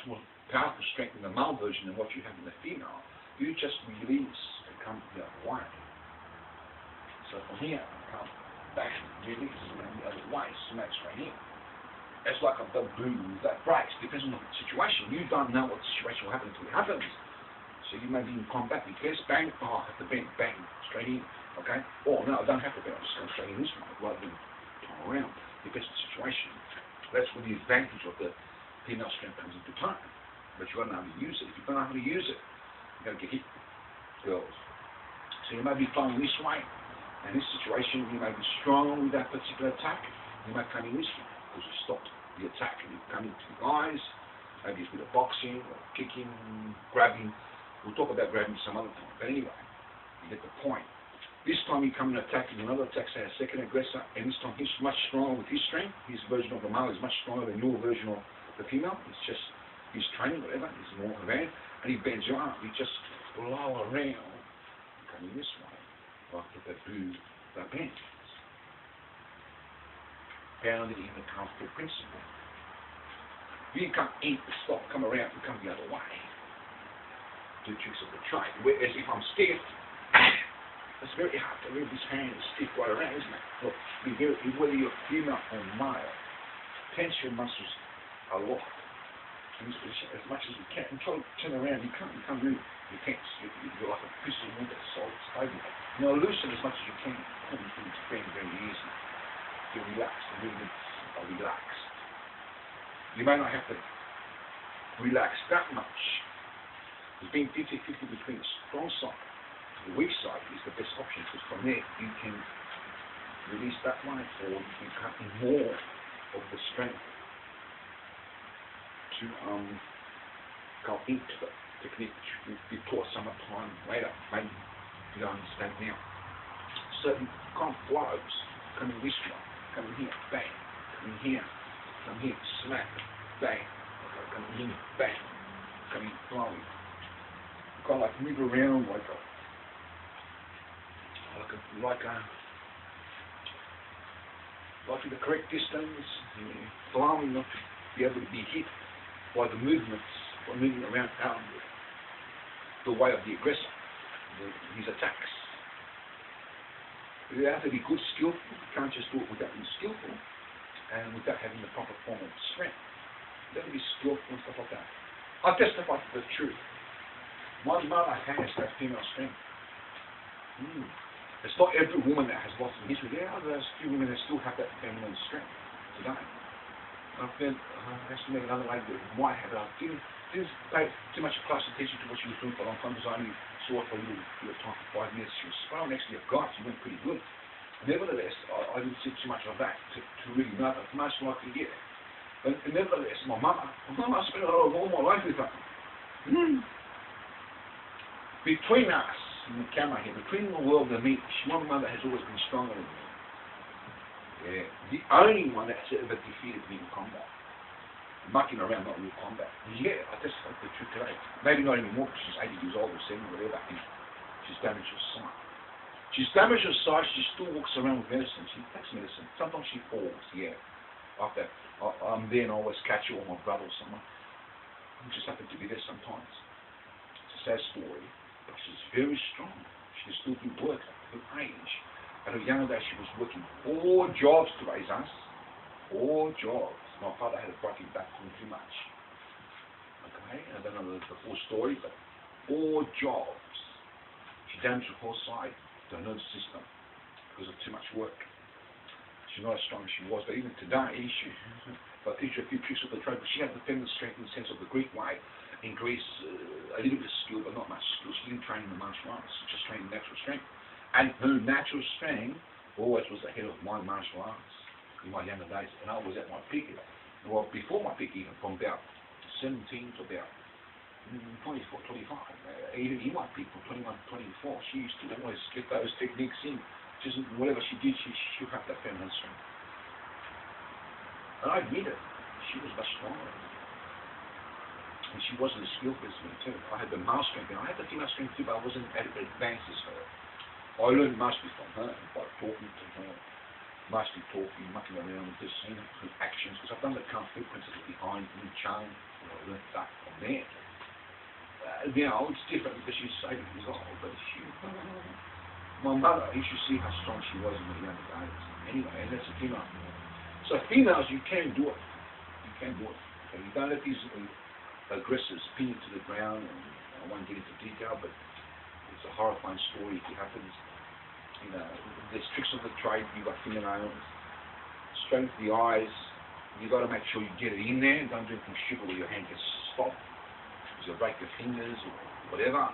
more powerful strength in the male version than what you have in the female, you just release and come the other way. So from here, come back, release, and the other way, smack straight in. It's like a bamboo that breaks. Depends on the situation. You don't know what the situation will happen until it happens. So you may be in combat. You first bang, I have to bang, bang, straight in. Okay? Or no, I don't have to bang. I just go straight in this way rather than turn around. Depends on the situation. That's where the advantage of the female strength comes into play. But you've got to know how to use it. If you don't know how to use it, you're going to get hit, girls. So you may be flowing this way. In this situation, you may be strong with that particular attack. You may come in this way because you stopped the attack and you come into the eyes. Maybe it's with a boxing or kicking, grabbing. We'll talk about grabbing some other time. But anyway, you get the point. This time you come and attack with another attack, say a second aggressor, and this time he's much stronger with his strength. His version of the male is much stronger than your version of the female. It's just his training, whatever, he's more advanced, and he bends your arm. You just blow around, coming this way, like the bamboo that bends. Founded in the Kung Fu principle. You can't eat, stop, come around, and come the other way. Do tricks of the trade. Whereas if I'm stiff, it's very hard to leave this hand stiff right around, isn't it? Look, whether you're female or male, tense your muscles a lot. As much as you can. And try to turn around. You can't really, you tense. You're like a piece of wood that's solid, stable. Now loosen as much as you can. It's very, very easy. You relax. The movements are relaxed. You may not have to relax that much. It's being 50-50 between the strong side and the weak side is the best option, because from there you can release that way, or you can cut more of the strength to go into the technique which will be taught some time later. Maybe you don't understand now. Certain kind of flows come in this way, come in here, bang, come here, smack, bang, come in here, bang, come in, flowing. Kind of like move around like in the correct distance, flowing not to be able to be hit by the movements, by moving around out the way of the aggressor, his attacks. You have to be good, skillful. You can't just do it without being skillful and without having the proper form of strength. You have to be skillful and stuff like that. I testify to the truth. My mother has that female strength. It's not every woman that has lots of history. There are those few women that still have that feminine strength today. I've actually met another lady that might have it. I didn't pay too much close attention to what she was doing for a long time, because I only saw her for a little bit of time, for 5 minutes. She was sparring next to a guy. She went pretty good. Nevertheless, I didn't see too much of that to really know that. Most likely, yeah. But nevertheless, my mama, I spent all my life with her. Between us, in the camera here, between the world and me, my mother has always been stronger than me. Yeah, the only one that's ever defeated me in combat. Mucking around, not real combat. Yeah, I just like the truth today. Maybe not anymore, because she's 80 years old or 70, whatever. And she's damaged her sight. She's damaged her sight, she still walks around with medicine. She takes medicine. Sometimes she falls, yeah. After I'm there and I always catch her, or my brother or someone. I just happen to be there sometimes. It's a sad story, but she's very strong. She can still do work at her age. At her younger days, she was working 4 jobs to raise us. 4 jobs. My father had a broken back from too much. Okay, I don't know the full story, but 4 jobs. She damaged her whole side, the nervous system, because of too much work. She's not as strong as she was, but even today, I'll teach her a few tricks of the trade, but she had the feminine strength in the sense of the Greek way. In Greece, a little bit of skill, but not much skill. She didn't train in the martial arts, she just trained in natural strength. And her natural strength always was ahead of my martial arts in my younger days, and I was at my peak. Well, before my peak, even from about 17 to about 24, 25. Even in my peak, from 21 to 24, she used to always get those techniques in. Just whatever she did, she had that feminine strength. And I admit it, she was much stronger. And she wasn't as skillful as me too. I had the male strength, and I had the female strength too, but I wasn't as advanced as her. I learned mostly from her, by talking to her, mostly talking, mucking around with this, her actions, because I've done the kung fu principles behind me, Chang, and I learned that from there. Now, it's different because she's 80 years old, but my mother, you should see how strong she was in the younger days. Anyway, and that's a female. So females, you can do it. You can do it. Okay? You don't let these aggressors pin you to the ground, and I won't get into detail, but it's a horrifying story if it happens. You know, there's tricks of the trade. You've got fingernails, strength of the eyes. You've got to make sure you get it in there. Don't do anything stupid where your hand gets stopped, because you'll break your fingers or whatever.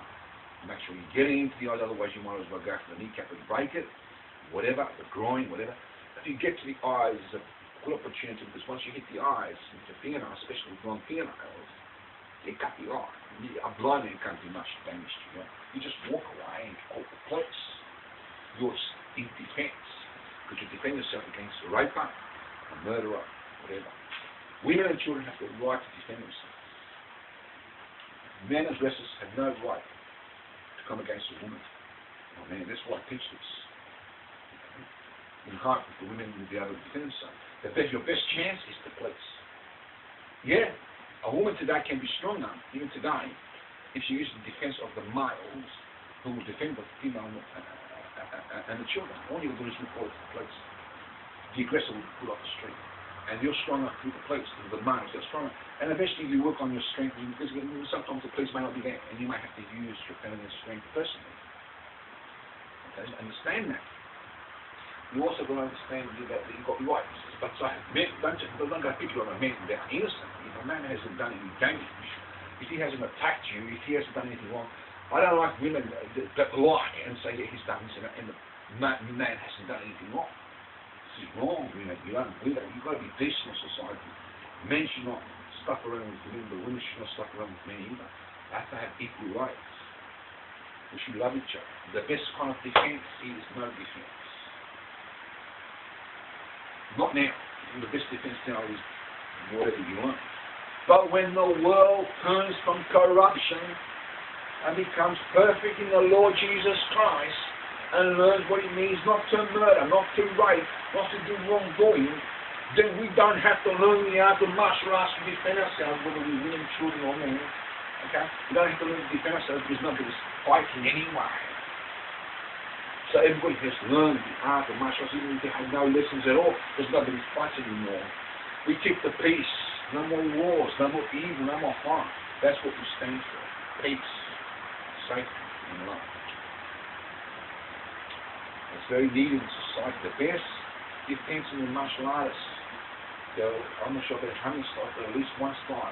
Make sure you get it into the eyes, otherwise you might as well go for the kneecap and break it, whatever, the groin, whatever. If you get to the eyes, it's a good opportunity, because once you hit the eyes, with your fingernails, especially with long fingernails, they cut the eye. A blind man can't do much damage to you. You just walk away and call the police. You're in defense, because you defend yourself against a raper, a murderer, whatever. Women and children have the right to defend themselves. Men aggressors have no right to come against a woman. Oh man, that's why I teach this. In heart, the women will be able to defend themselves. Your best chance is the police. Yeah, a woman today can be stronger, even today, if she uses the defense of the males who will defend the female and the children. All you do is report the plates. The aggressor will pull off the street. And you're strong enough to the plates, the males, they're strong enough. And eventually you work on your strength, because sometimes the police may not be there, and you might have to use your feminine strength personally. Okay? Understand that. You also got to understand that you've got rights. But so, men, don't go picking on a man that are innocent. If a man hasn't done any damage, if he hasn't attacked you, if he hasn't done anything wrong, I don't like women that lie and say, yeah, he's done this, and the man hasn't done anything wrong. This is wrong, women. You don't do that. You've got to be decent in society. Men should not stuff around with women, but women should not stuff around with men either. They have to have equal rights. We should love each other. The best kind of defense is no defense. Not now. The best defense now is whatever you want. But when the world turns from corruption and becomes perfect in the Lord Jesus Christ, and learns what it means not to murder, not to rape, not to do wrongdoing, then we don't have to learn the art of martial arts to defend ourselves, whether we're women, children, or men. Okay? We don't have to learn to defend ourselves because nobody's fighting anyway. So everybody has learned the art of martial arts, even if they have no lessons at all, because nobody fights anymore. We keep the peace. No more wars, no more evil, no more harm. That's what we stand for. Peace, safety, and love. It's very needed in society. The best defense in the martial artists, I'm not sure about how many styles, but at least one style,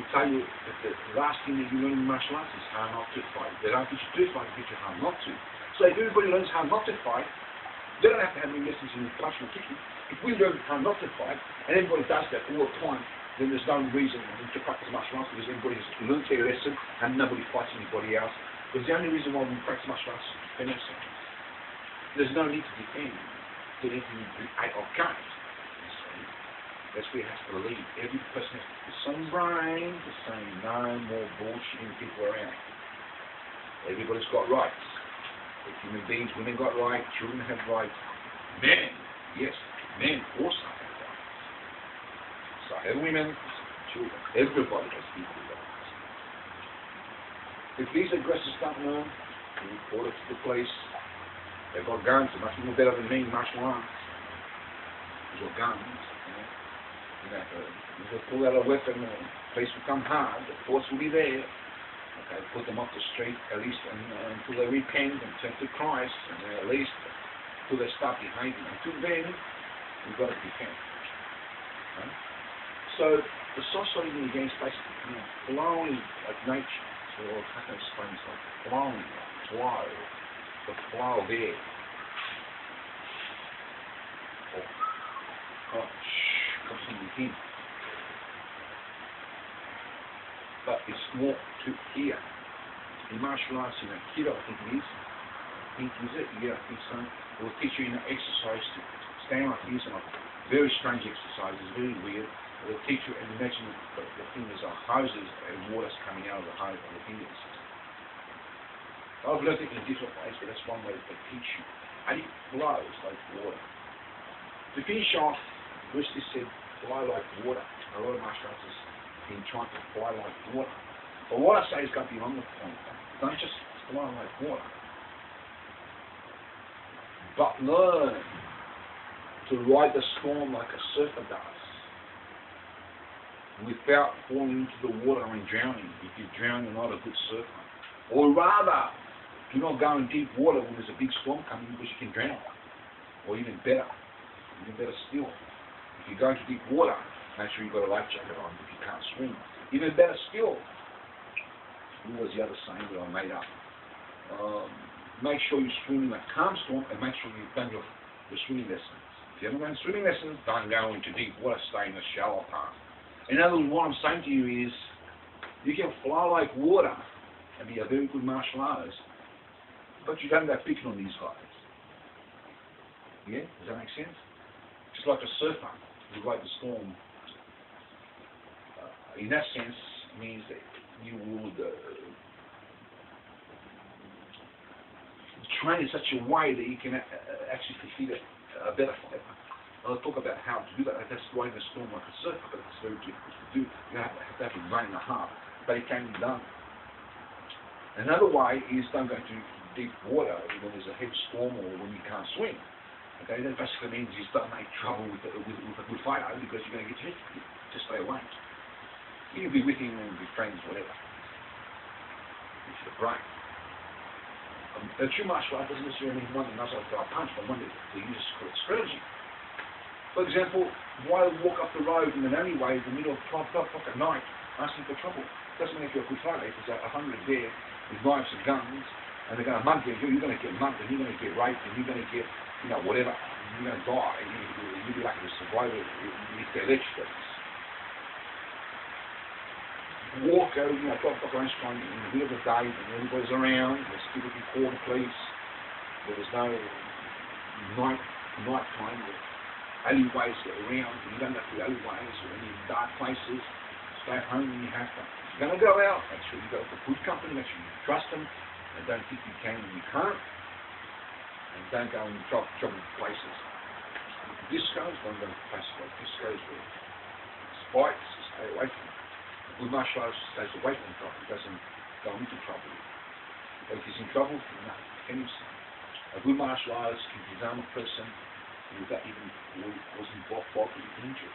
will tell you that the last thing that you learn in martial arts is how not to fight. They don't teach you to fight, they teach you how not to. So if everybody learns how not to fight, they don't have to have any lessons in punching or kicking. If we learn how not to fight, and everybody does that all the time, then there's no reason to practice martial arts, because everybody has learned their lesson and nobody fights anybody else. Because the only reason why we practice martial arts is to defend ourselves. There's no need to defend to anything or can't. That's where it has to lead. Every person has the same brain, the same no more bullshitting people around. Everybody's got rights. If human beings, women got rights, children have rights. Men, yes, men also have rights. So have women, children. Everybody has equal rights. If these aggressors don't learn, we report it to the police. They've got guns. They're much more better than me in martial arts. They've got guns. You just pull out a weapon, the police will come hard, the force will be there. Okay, put them off the street at least until they repent and turn to Christ, and at least until they start behaving. Until then, we've got to defend. Okay? So the socialism against basically flowing like nature. So how can I explain this? Like flowing, flow, the flow there. Something within. But it's more to here. In martial arts, in Aikido, I think it is. Yeah, I think so. It will teach you exercise to stand like this, and very strange exercises, very weird. It will teach you, and imagine the fingers are hoses and water's coming out of the hose of the fingers. I've learned it in different ways, but that's one way they teach you. And it flows like water. To finish off, Bruce said, fly like water. A lot of martial arts has been trying to fly like water. But what I say is go beyond the point. Don't just fly like water. But learn to ride the storm like a surfer does, without falling into the water and drowning. If you drown, you're not a good surfer. Or rather, do not go in deep water when there's a big storm coming, because you can drown. Or even better still, if you go into deep water, make sure you've got a life jacket on if you can't swim. Even better still, what was the other saying that I made up? Make sure you swim in a calm storm, and make sure you've done your swimming lessons. If you haven't done swimming lessons, don't go into deep water, stay in the shallow part. In other words, what I'm saying to you is, you can fly like water and be a very good martial artist, but you don't go picking on these guys. Yeah? Does that make sense? Just like a surfer, you ride the storm. In that sense, means that you would train in such a way that you can actually defeat a better fighter. I'll talk about how to do that. That's riding the storm like a surfer, but it's very difficult to do. You have to a brain and a half, but it can be done. Another way is don't go into deep water, when there's a heavy storm or when you can't swim. Okay, that basically means you don't make trouble with a good fighter because you're going to get hit. Just stay away. You can be with him and be friends, whatever. It's the brain. A true martial art doesn't necessarily mean one that knows how to throw a punch, but one that uses correct strategy. For example, why walk up the road in an alleyway in the middle of 12 o'clock at night asking for trouble? Doesn't mean if you're a good fighter. If there's 100 there with knives and guns, and they're going to mug you, you're going to get mugged, and you're going to get raped, and you're going to get, whatever. You're going to die. You'll be lucky to survive it if they let you. Walk out, 12 o'clock lunchtime in the middle of the day, and everybody's around. There's people who call the police. There's no night time. Alleyways get around, and you don't have to do alleyways or any dark places. Stay at home when you have to. If you're going to go out, make sure you go to a good company, make sure you trust them, and don't think you can when you can't. And don't go in trouble places. Discos, don't go to places like discos or spikes, stay away from them. A good martial artist stays away from trouble, doesn't go into trouble. But if he's in trouble, no, a good martial artist can disarm a person without even causing bodily injury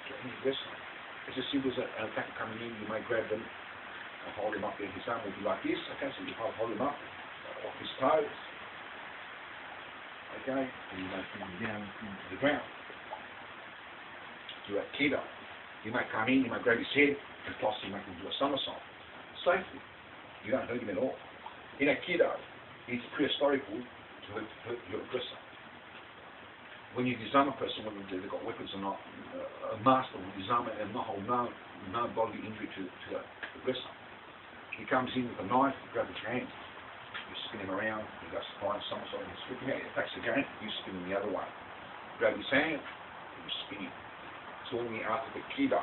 to any wrestler. It's as simple as an attacker coming in, you may grab them and hold him up there. His arm will be like this, okay, so you hold him up off his toes. Okay, and you may put him down into the ground. Do that keto. You might come in, you might grab his head and possibly make him do a somersault. Safely. You don't hurt him at all. In a keto, it's prehistorical to hurt your aggressor. When you disarm a person, whether they've got weapons or not, a master will disarm it and not hold no bodily injury to the aggressor. He comes in with a knife, you grab his hand, you spin him around, he goes flying somersault, and you spin him out, he attacks again, you spin him the other way. Grab his hand, you spin him. It's all in the art of the Kido.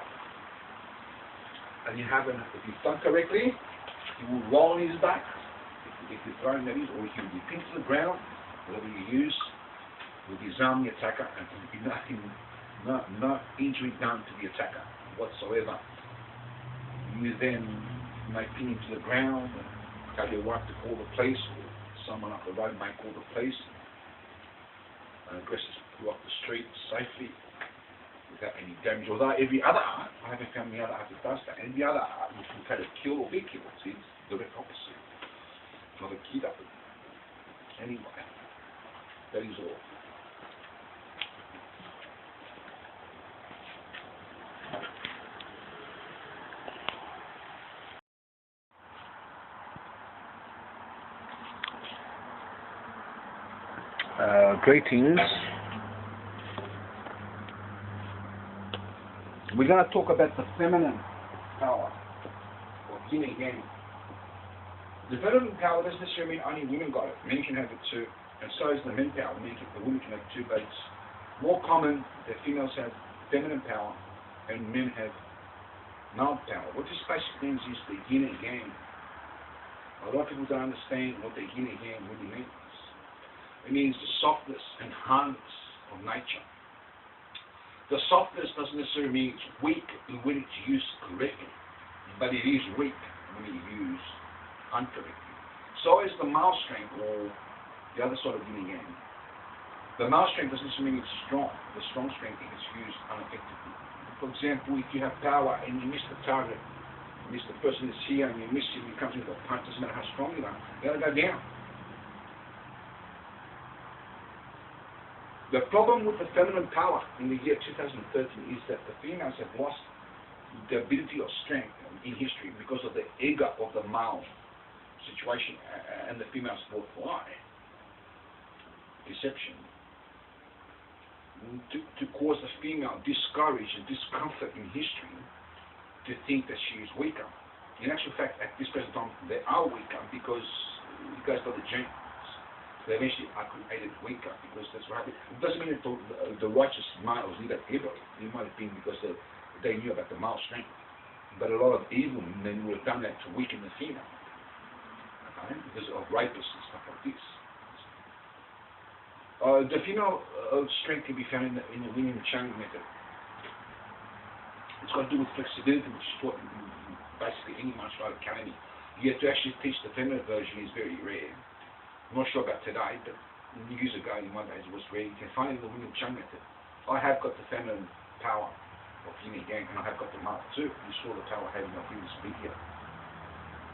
And you have if you've done correctly, he will roll on his back, if you're throwing that is, or he will be pinned to the ground, whatever you use, will disarm the attacker and there will be no injury done to the attacker whatsoever. You then may pin him to the ground, tell your wife to call the police, or someone up the road may call the police, and aggressors pull off the street safely without any damage. Although every other art, I haven't found any other art that does that, every other art which will try to kill or be killed, it's the direct opposite of a Kido. Anyway, that is all. Greetings. We're going to talk about the feminine power of yin and yang. The feminine power doesn't necessarily mean only women got it. Men can have it too, and so is the men power. The women can have it too, but it's more common that females have feminine power and men have male power. What this basically means is the yin and yang. A lot of people don't understand what the yin and yang really means. It means the softness and hardness of nature. The softness doesn't necessarily mean it's weak when it's used correctly, but it is weak when it's used incorrectly. So is the male strength, or the other side of yin and yang. The male strength doesn't necessarily mean it's strong. The strong strength if it's used ineffectively. For example, if you have power and you miss the target, you miss the person that's here and you miss him, he comes in with a punch, doesn't matter how strong you are, you're going to go down. The problem with the feminine power in the year 2013 is that the females have lost the ability of strength in history because of the ego of the male situation, and the females thought, why? Deception. To cause the female discourage and discomfort in history to think that she is weaker. In actual fact, at this present time, they are weaker because it goes by the genes. They eventually are created weaker because that's what happened. It doesn't mean that the righteous males knew that evil. It might have been because they knew about the male strength. But a lot of evil men would have done that to weaken the female. Okay? Because of rapists and stuff like this. The female strength can be found in the yin and yang method. It's got to do with flexibility, which is taught in basically any martial art academy. Yet to actually teach the feminine version is very rare. I'm not sure about today, but years ago in my days it was where you can find it in the William Chung method. I have got the feminine power of yin and yang, and I have got the male too. You saw the power I had in my previous video.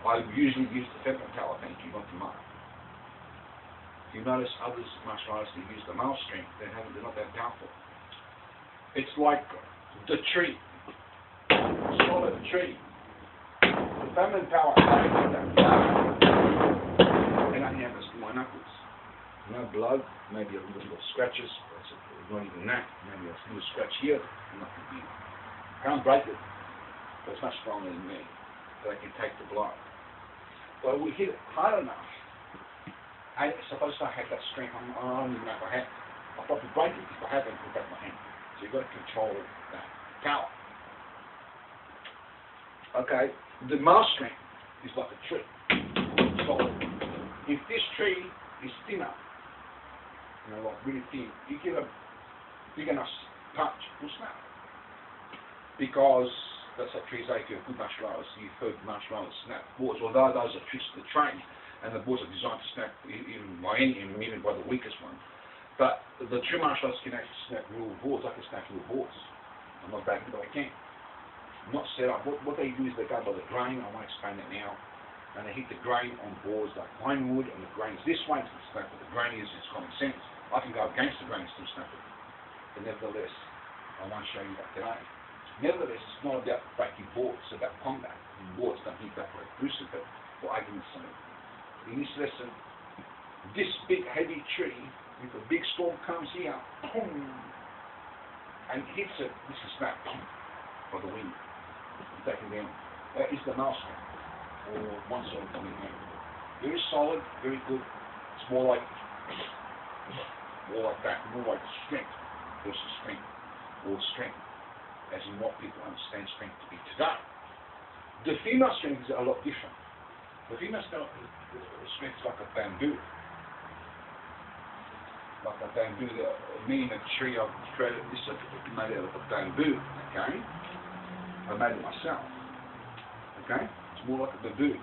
I usually use the feminine power, thank you, not the male. If you notice others martial artists that use the male strength, they're not that powerful. It's like the tree, solid tree. The feminine power carries that power, and I have my knuckles. No blood, maybe a little bit of scratches, not even that, maybe a little scratch here, nothing big. I can't break it, but it's much stronger than me, but I can take the blow. But we hit it hard enough. I suppose I had that strength, I don't even know if I had. I'll probably break it if I had, then put back my hand. So you've got to control that power. Okay, the male strength is like a tree. Solid. If this tree is thinner, like really thin, you give a big enough punch, it will snap. Because that's how trees are. If you're a good martial artist, you've heard martial artists snap boards, although those are tricks to train, and the boards are designed to snap even by any, even by the weakest one. But the true martial artists can actually snap real boards. I can snap real boards. I'm not bad, but I can. I'm not set up. What they do is they go by the grain. I won't explain it now. And they hit the grain on boards like pine wood, and the grain is this way to snap it. The grain is its common sense. I can go against the grain and still snap it. But nevertheless, I won't show you that today. Nevertheless, it's not about breaking boards, it's about combat. Boards don't hit that way. Bruce, but for argument's sake. In this lesson, this big heavy tree, if a big storm comes here, boom, and hits it, this is snap, boom, by the wind. Take it down. That is the master, or one sort of coming in. Very solid, very good. It's more like that, more like strength versus strength, or strength, as in what people understand strength to be today. The female strength is a lot different. The female strength is like a bamboo. Like a bamboo, me and a tree I've created this made out of a bamboo, okay? I made it myself, okay? It's more like a bamboo,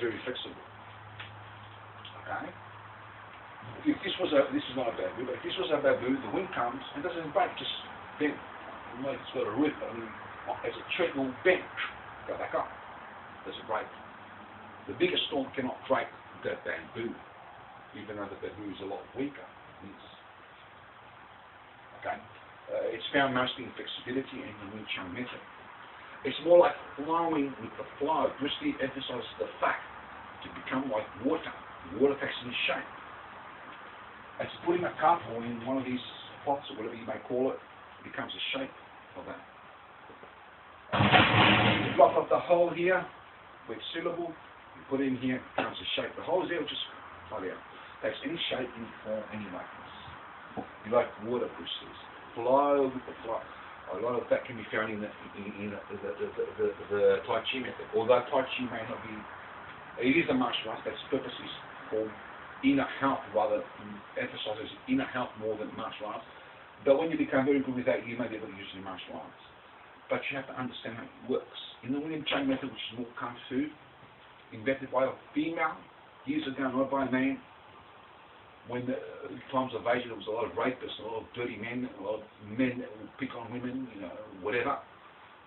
very flexible, okay? If this was this is not a bamboo, but if this was a bamboo, the wind comes and doesn't break, just bend. Like it's got a root, I mean, as a tree will bend, go back up, doesn't break. The biggest storm cannot break that bamboo, even though the bamboo is a lot weaker. Okay? It's found mostly in flexibility and in Wing Chun method. It's more like flowing with the flow. Bruce Lee emphasizes the fact to become like water. Water takes any shape. It's putting a cup or in one of these pots or whatever you may call it, it becomes a shape of that. You block off the hole here with syllable, you put it in here, it becomes a shape. The hole is there, just flow out. Takes any shape, any form, any likeness. You like water, Bruce Lee. Flow with the flow. A lot of that can be found in the Tai Chi method. Although Tai Chi may not be, it is a martial art that's purposes for inner health, rather emphasizes inner health more than martial arts. But when you become very good with that, you may be able to use it in martial arts. But you have to understand how it works. In the William Chang method, which is more kung fu, invented by a female years ago, not by a man. When the times of Asia, there was a lot of rapists, a lot of dirty men, a lot of men that would pick on women, you know, whatever.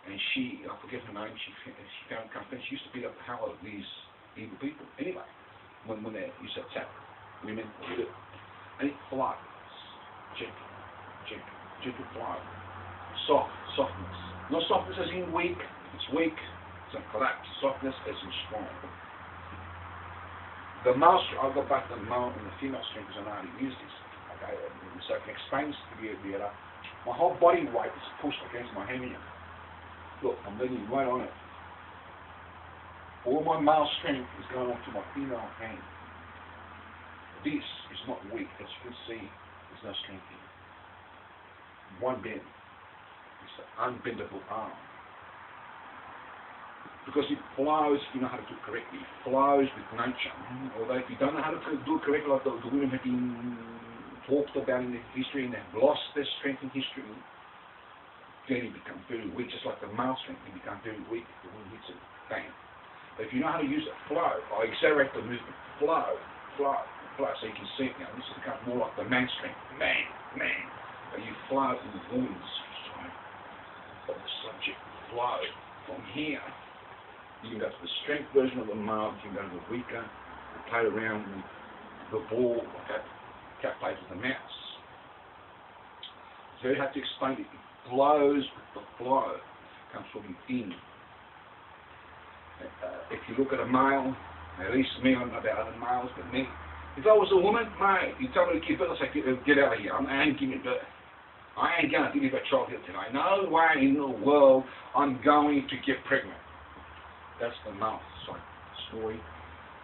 And she, I forget her name, she found company. She used to beat up the hell out of these evil people. Anyway, when they used to attack women, and it flows, gentle flow, softness. Not softness as in weak. It's weak. It's a collapse. Softness as in strong. The male strength, I'll go back to the male and the female strength because I know how to use this. Okay, so I can explain this to you better. My whole body weight is pushed against my hand here. Look, I'm leaning right on it. All my male strength is going onto my female hand. This is not weak. As you can see, there's no strength here. One bend. It's an unbendable arm. Because it flows, if you know how to do it correctly, it flows with nature. Although if you don't know how to do it correctly, like the women have been talked about in their history and they've lost their strength in history, then you become very weak, just like the male strength, you become very weak if the wind hits it, bang. But if you know how to use it, flow, I exaggerate the movement, flow, flow, so you can see it now. This becomes more like the man strength. Man. But you flow in the woman's side of the subject. Flow from here. You can go to the strength version of the male, you can go to the weaker, and play around with the ball, like that cat plays with the mouse. So you have to explain it. It flows with the flow. It comes from within. If you look at a male, at least me, I don't know about other males, but me, if I was a woman, mate, you tell me to give birth, I say, get out of here, I ain't giving birth. I ain't going to deliver a child here tonight. No way in the world I'm going to get pregnant. That's the male story.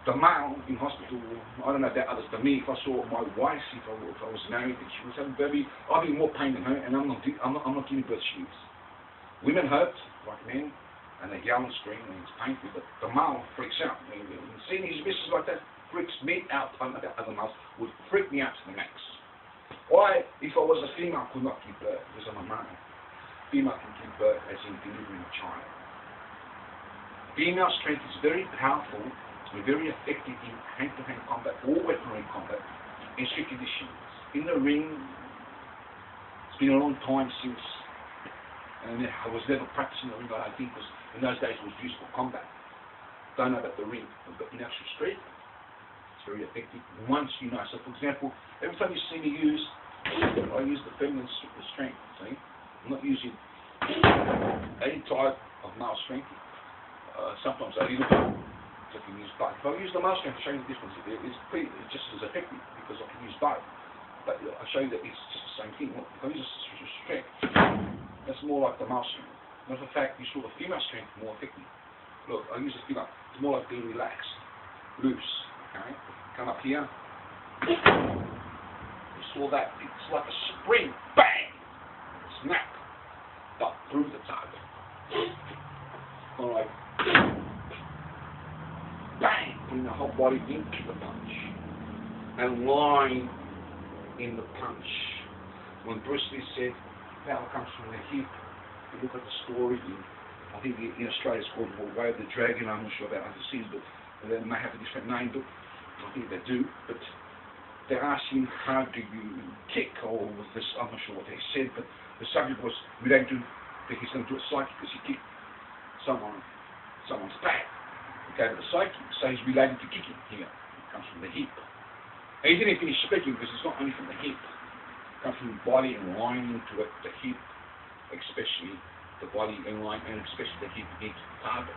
The male in hospital, I don't know about others, but me, if I saw my wife, if I was married and she was having a baby, I'd be more pain than her, and I'm not giving birth she is. Women hurt, like men, and they yell and scream, and it's painful, but the male freaks out. Seeing his missus like that freaks me out. I don't know about other males, would freak me out to the max. Why, if I was a female, could not give birth, because I'm a male. Female can give birth as in delivering a child. Female strength is very powerful, and very effective in hand-to-hand combat or weaponry combat in strict conditions. In the ring, it's been a long time since, and I was never practicing the ring, I think, because in those days it was used for combat. Don't know about the ring, but in actual street, it's very effective once you know. So, for example, every time you see me use, I use the feminine strength, see? I'm not using any type of male strength. Sometimes I use I can use both. If I use the male strength to show you the difference, it's just as effective because I can use both. But I'll show you that it's just the same thing. If I use a strength, that's more like the male strength. Matter of fact, you saw the female strength more effective. Look, I use the female. It's more like being relaxed, loose. Okay, come up here. You saw that? It's like a spring, bang, snap, but through the target. All right. Bang! Bring the whole body into the punch. And line in the punch. When Bruce Lee said, power comes from the hip, you look at the story, I think in Australia it's called Way of the Dragon, I'm not sure about overseas, but they may have a different name, but I think they do. But they're asking how do you kick, or with this, I'm not sure what they said, but the subject was related to that he's going to do it psychic because he kicked someone's back. Go to the psyche, so he's related to kicking here. It comes from the hip. And he didn't finish speaking because it's not only from the hip. It comes from the body and line into it, the hip, especially the body and line, and especially the hip into the target.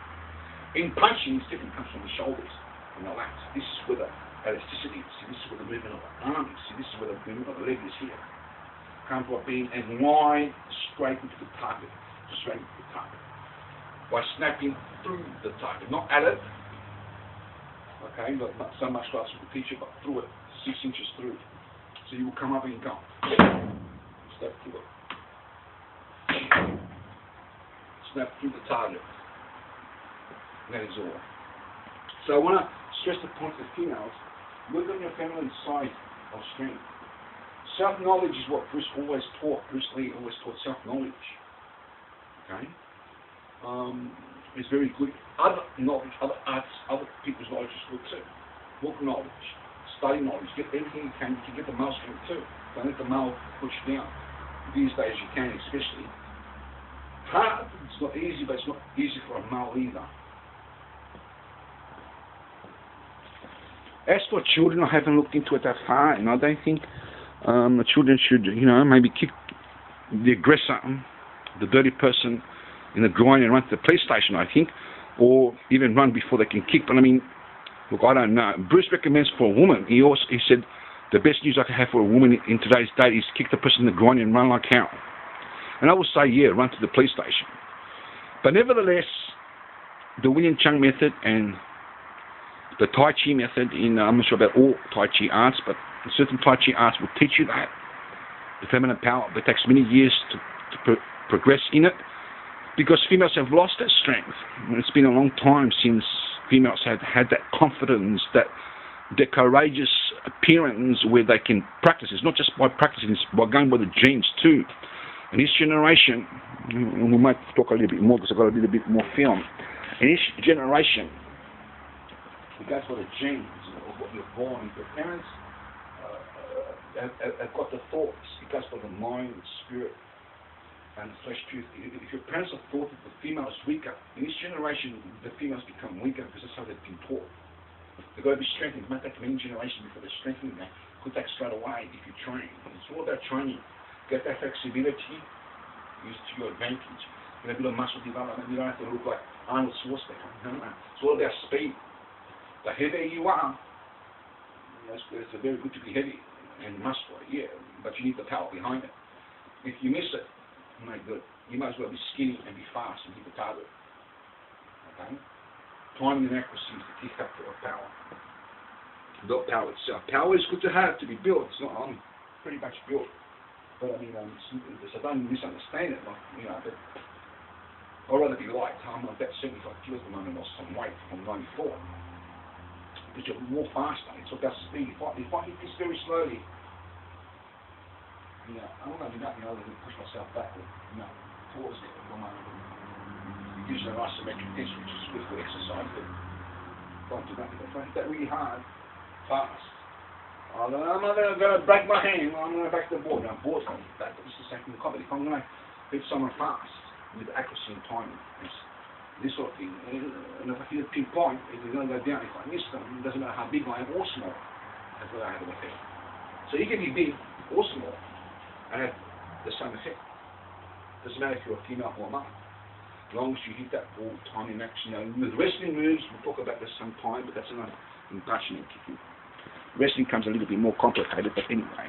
In punching, it's different. It comes from the shoulders and the lats. This is where the elasticity is. See, this is where the movement of the arm is. See, this is where the movement of the leg is here. It comes by being and line straight into the target. Straight into the target. By snapping through the target, not at it, okay, not so much like the teacher, but through it, 6 inches through. So you will come up and go, step through it, snap through the target. And that is all. So I want to stress the point to females, work on your feminine side of strength. Self-knowledge is what Bruce always taught. Bruce Lee always taught self-knowledge. Okay? It's very good. Other knowledge, other arts, other people's knowledge is good too. Book knowledge, study knowledge, get everything you can get the male strength too. Don't let the male push you down. These days you can, especially. Hard, it's not easy, but it's not easy for a male either. As for children, I haven't looked into it that far, and I don't think the children should, maybe kick the aggressor, the dirty person, in the groin and run to the police station, I think, or even run before they can kick. But I mean, look, I don't know. Bruce recommends for a woman. He said the best news I can have for a woman in today's day is kick the person in the groin and run like hell. And I would say, yeah, run to the police station. But nevertheless, the William Chung method and the Tai Chi method, I'm not sure about all Tai Chi arts, but certain Tai Chi arts will teach you that. The feminine power, but it takes many years to progress in it. Because females have lost their strength. It's been a long time since females have had that confidence, that courageous appearance where they can practice. It's not just by practicing, it's by going by the genes too. And this generation, we might talk a little bit more because I've got a little bit more film. In this generation, it goes by the genes. of what you're born. If your parents have got the thoughts, it goes for the mind, the spirit, and the flesh truth. If your parents have thought that the female is weaker, in this generation the females become weaker because that's how they've been taught. They've got to be strengthened. It might take many generations before they're strengthened. That could take straight away if you train. It's all about training. Get that flexibility, use it to your advantage. Get a bit of muscle development. You don't have to look like Arnold Schwarzenegger. No. It's all about speed. The heavier you are, it's very good to be heavy and muscular, yeah, but you need the power behind it. If you miss it, no good. You might as well be skinny and be fast and hit the target. Okay? Timing and accuracy is the key factor of power. Not power itself. Power is good to have, to be built. It's not, I'm pretty much built. But I mean, I don't misunderstand it. Like, you know, but I'd rather be light. I'm about 75 kilos at the moment. I lost some weight from 94. Because you're more faster. It's about speed. If I hit this very slowly, you know, I'm not going to do nothing other than push myself backward, you know, towards it at the moment. It gives you an isometric test, which is good for exercise, but don't do nothing. If I hit that really hard, fast, I'm not going to break my hand, I'm going to break the board. Now, board's going to hit that, but it's the same thing in comedy. If I'm going to hit someone fast, with accuracy and timing, this sort of thing, and if I hit a pinpoint, it's going to go down. If I miss them, it doesn't matter how big I am or small, that's what I have an effect. So you can be big or small, and have the same effect. Doesn't matter if you're a female or a male. As long as you hit that ball, timing, action. You know, with wrestling moves, we'll talk about this sometime, but that's another induction in kicking. Wrestling comes a little bit more complicated, but anyway.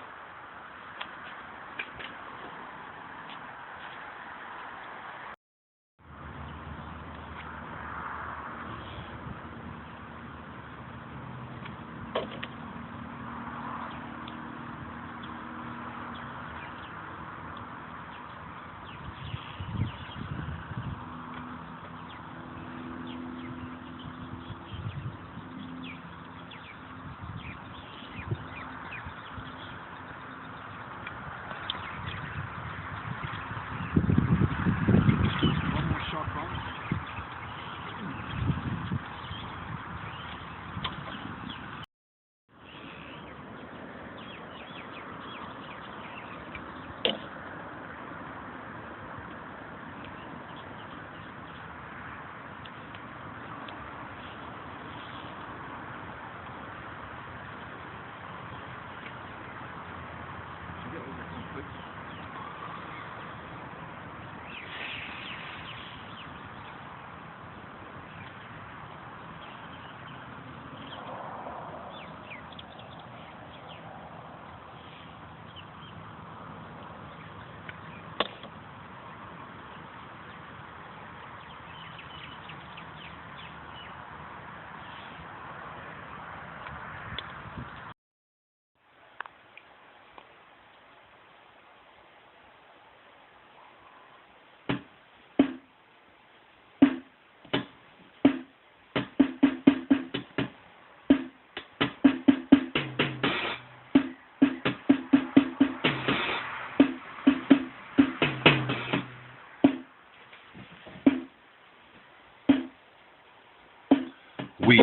We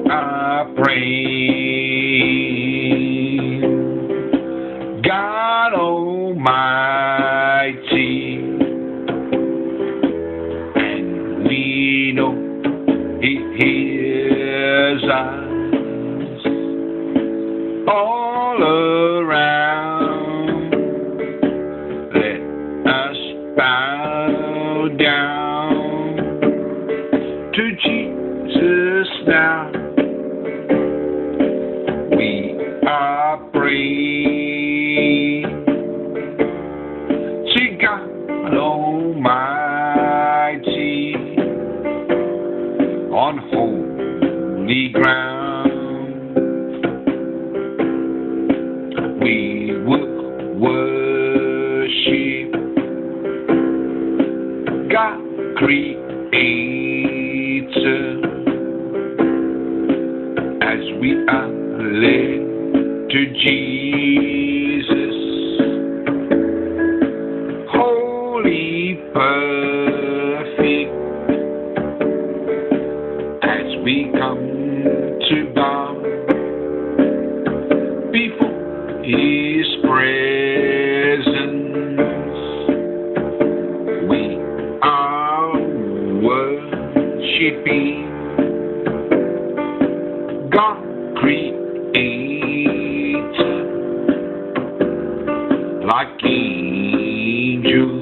are praying, God Almighty, and we know He hears us all around. Let us bow down to Jesus now. We are praying to God Almighty on holy ground. We will worship God Creator as we are led to Jesus, holy, perfect, as we come to bow His presence. We are worshiping God Creator, like angels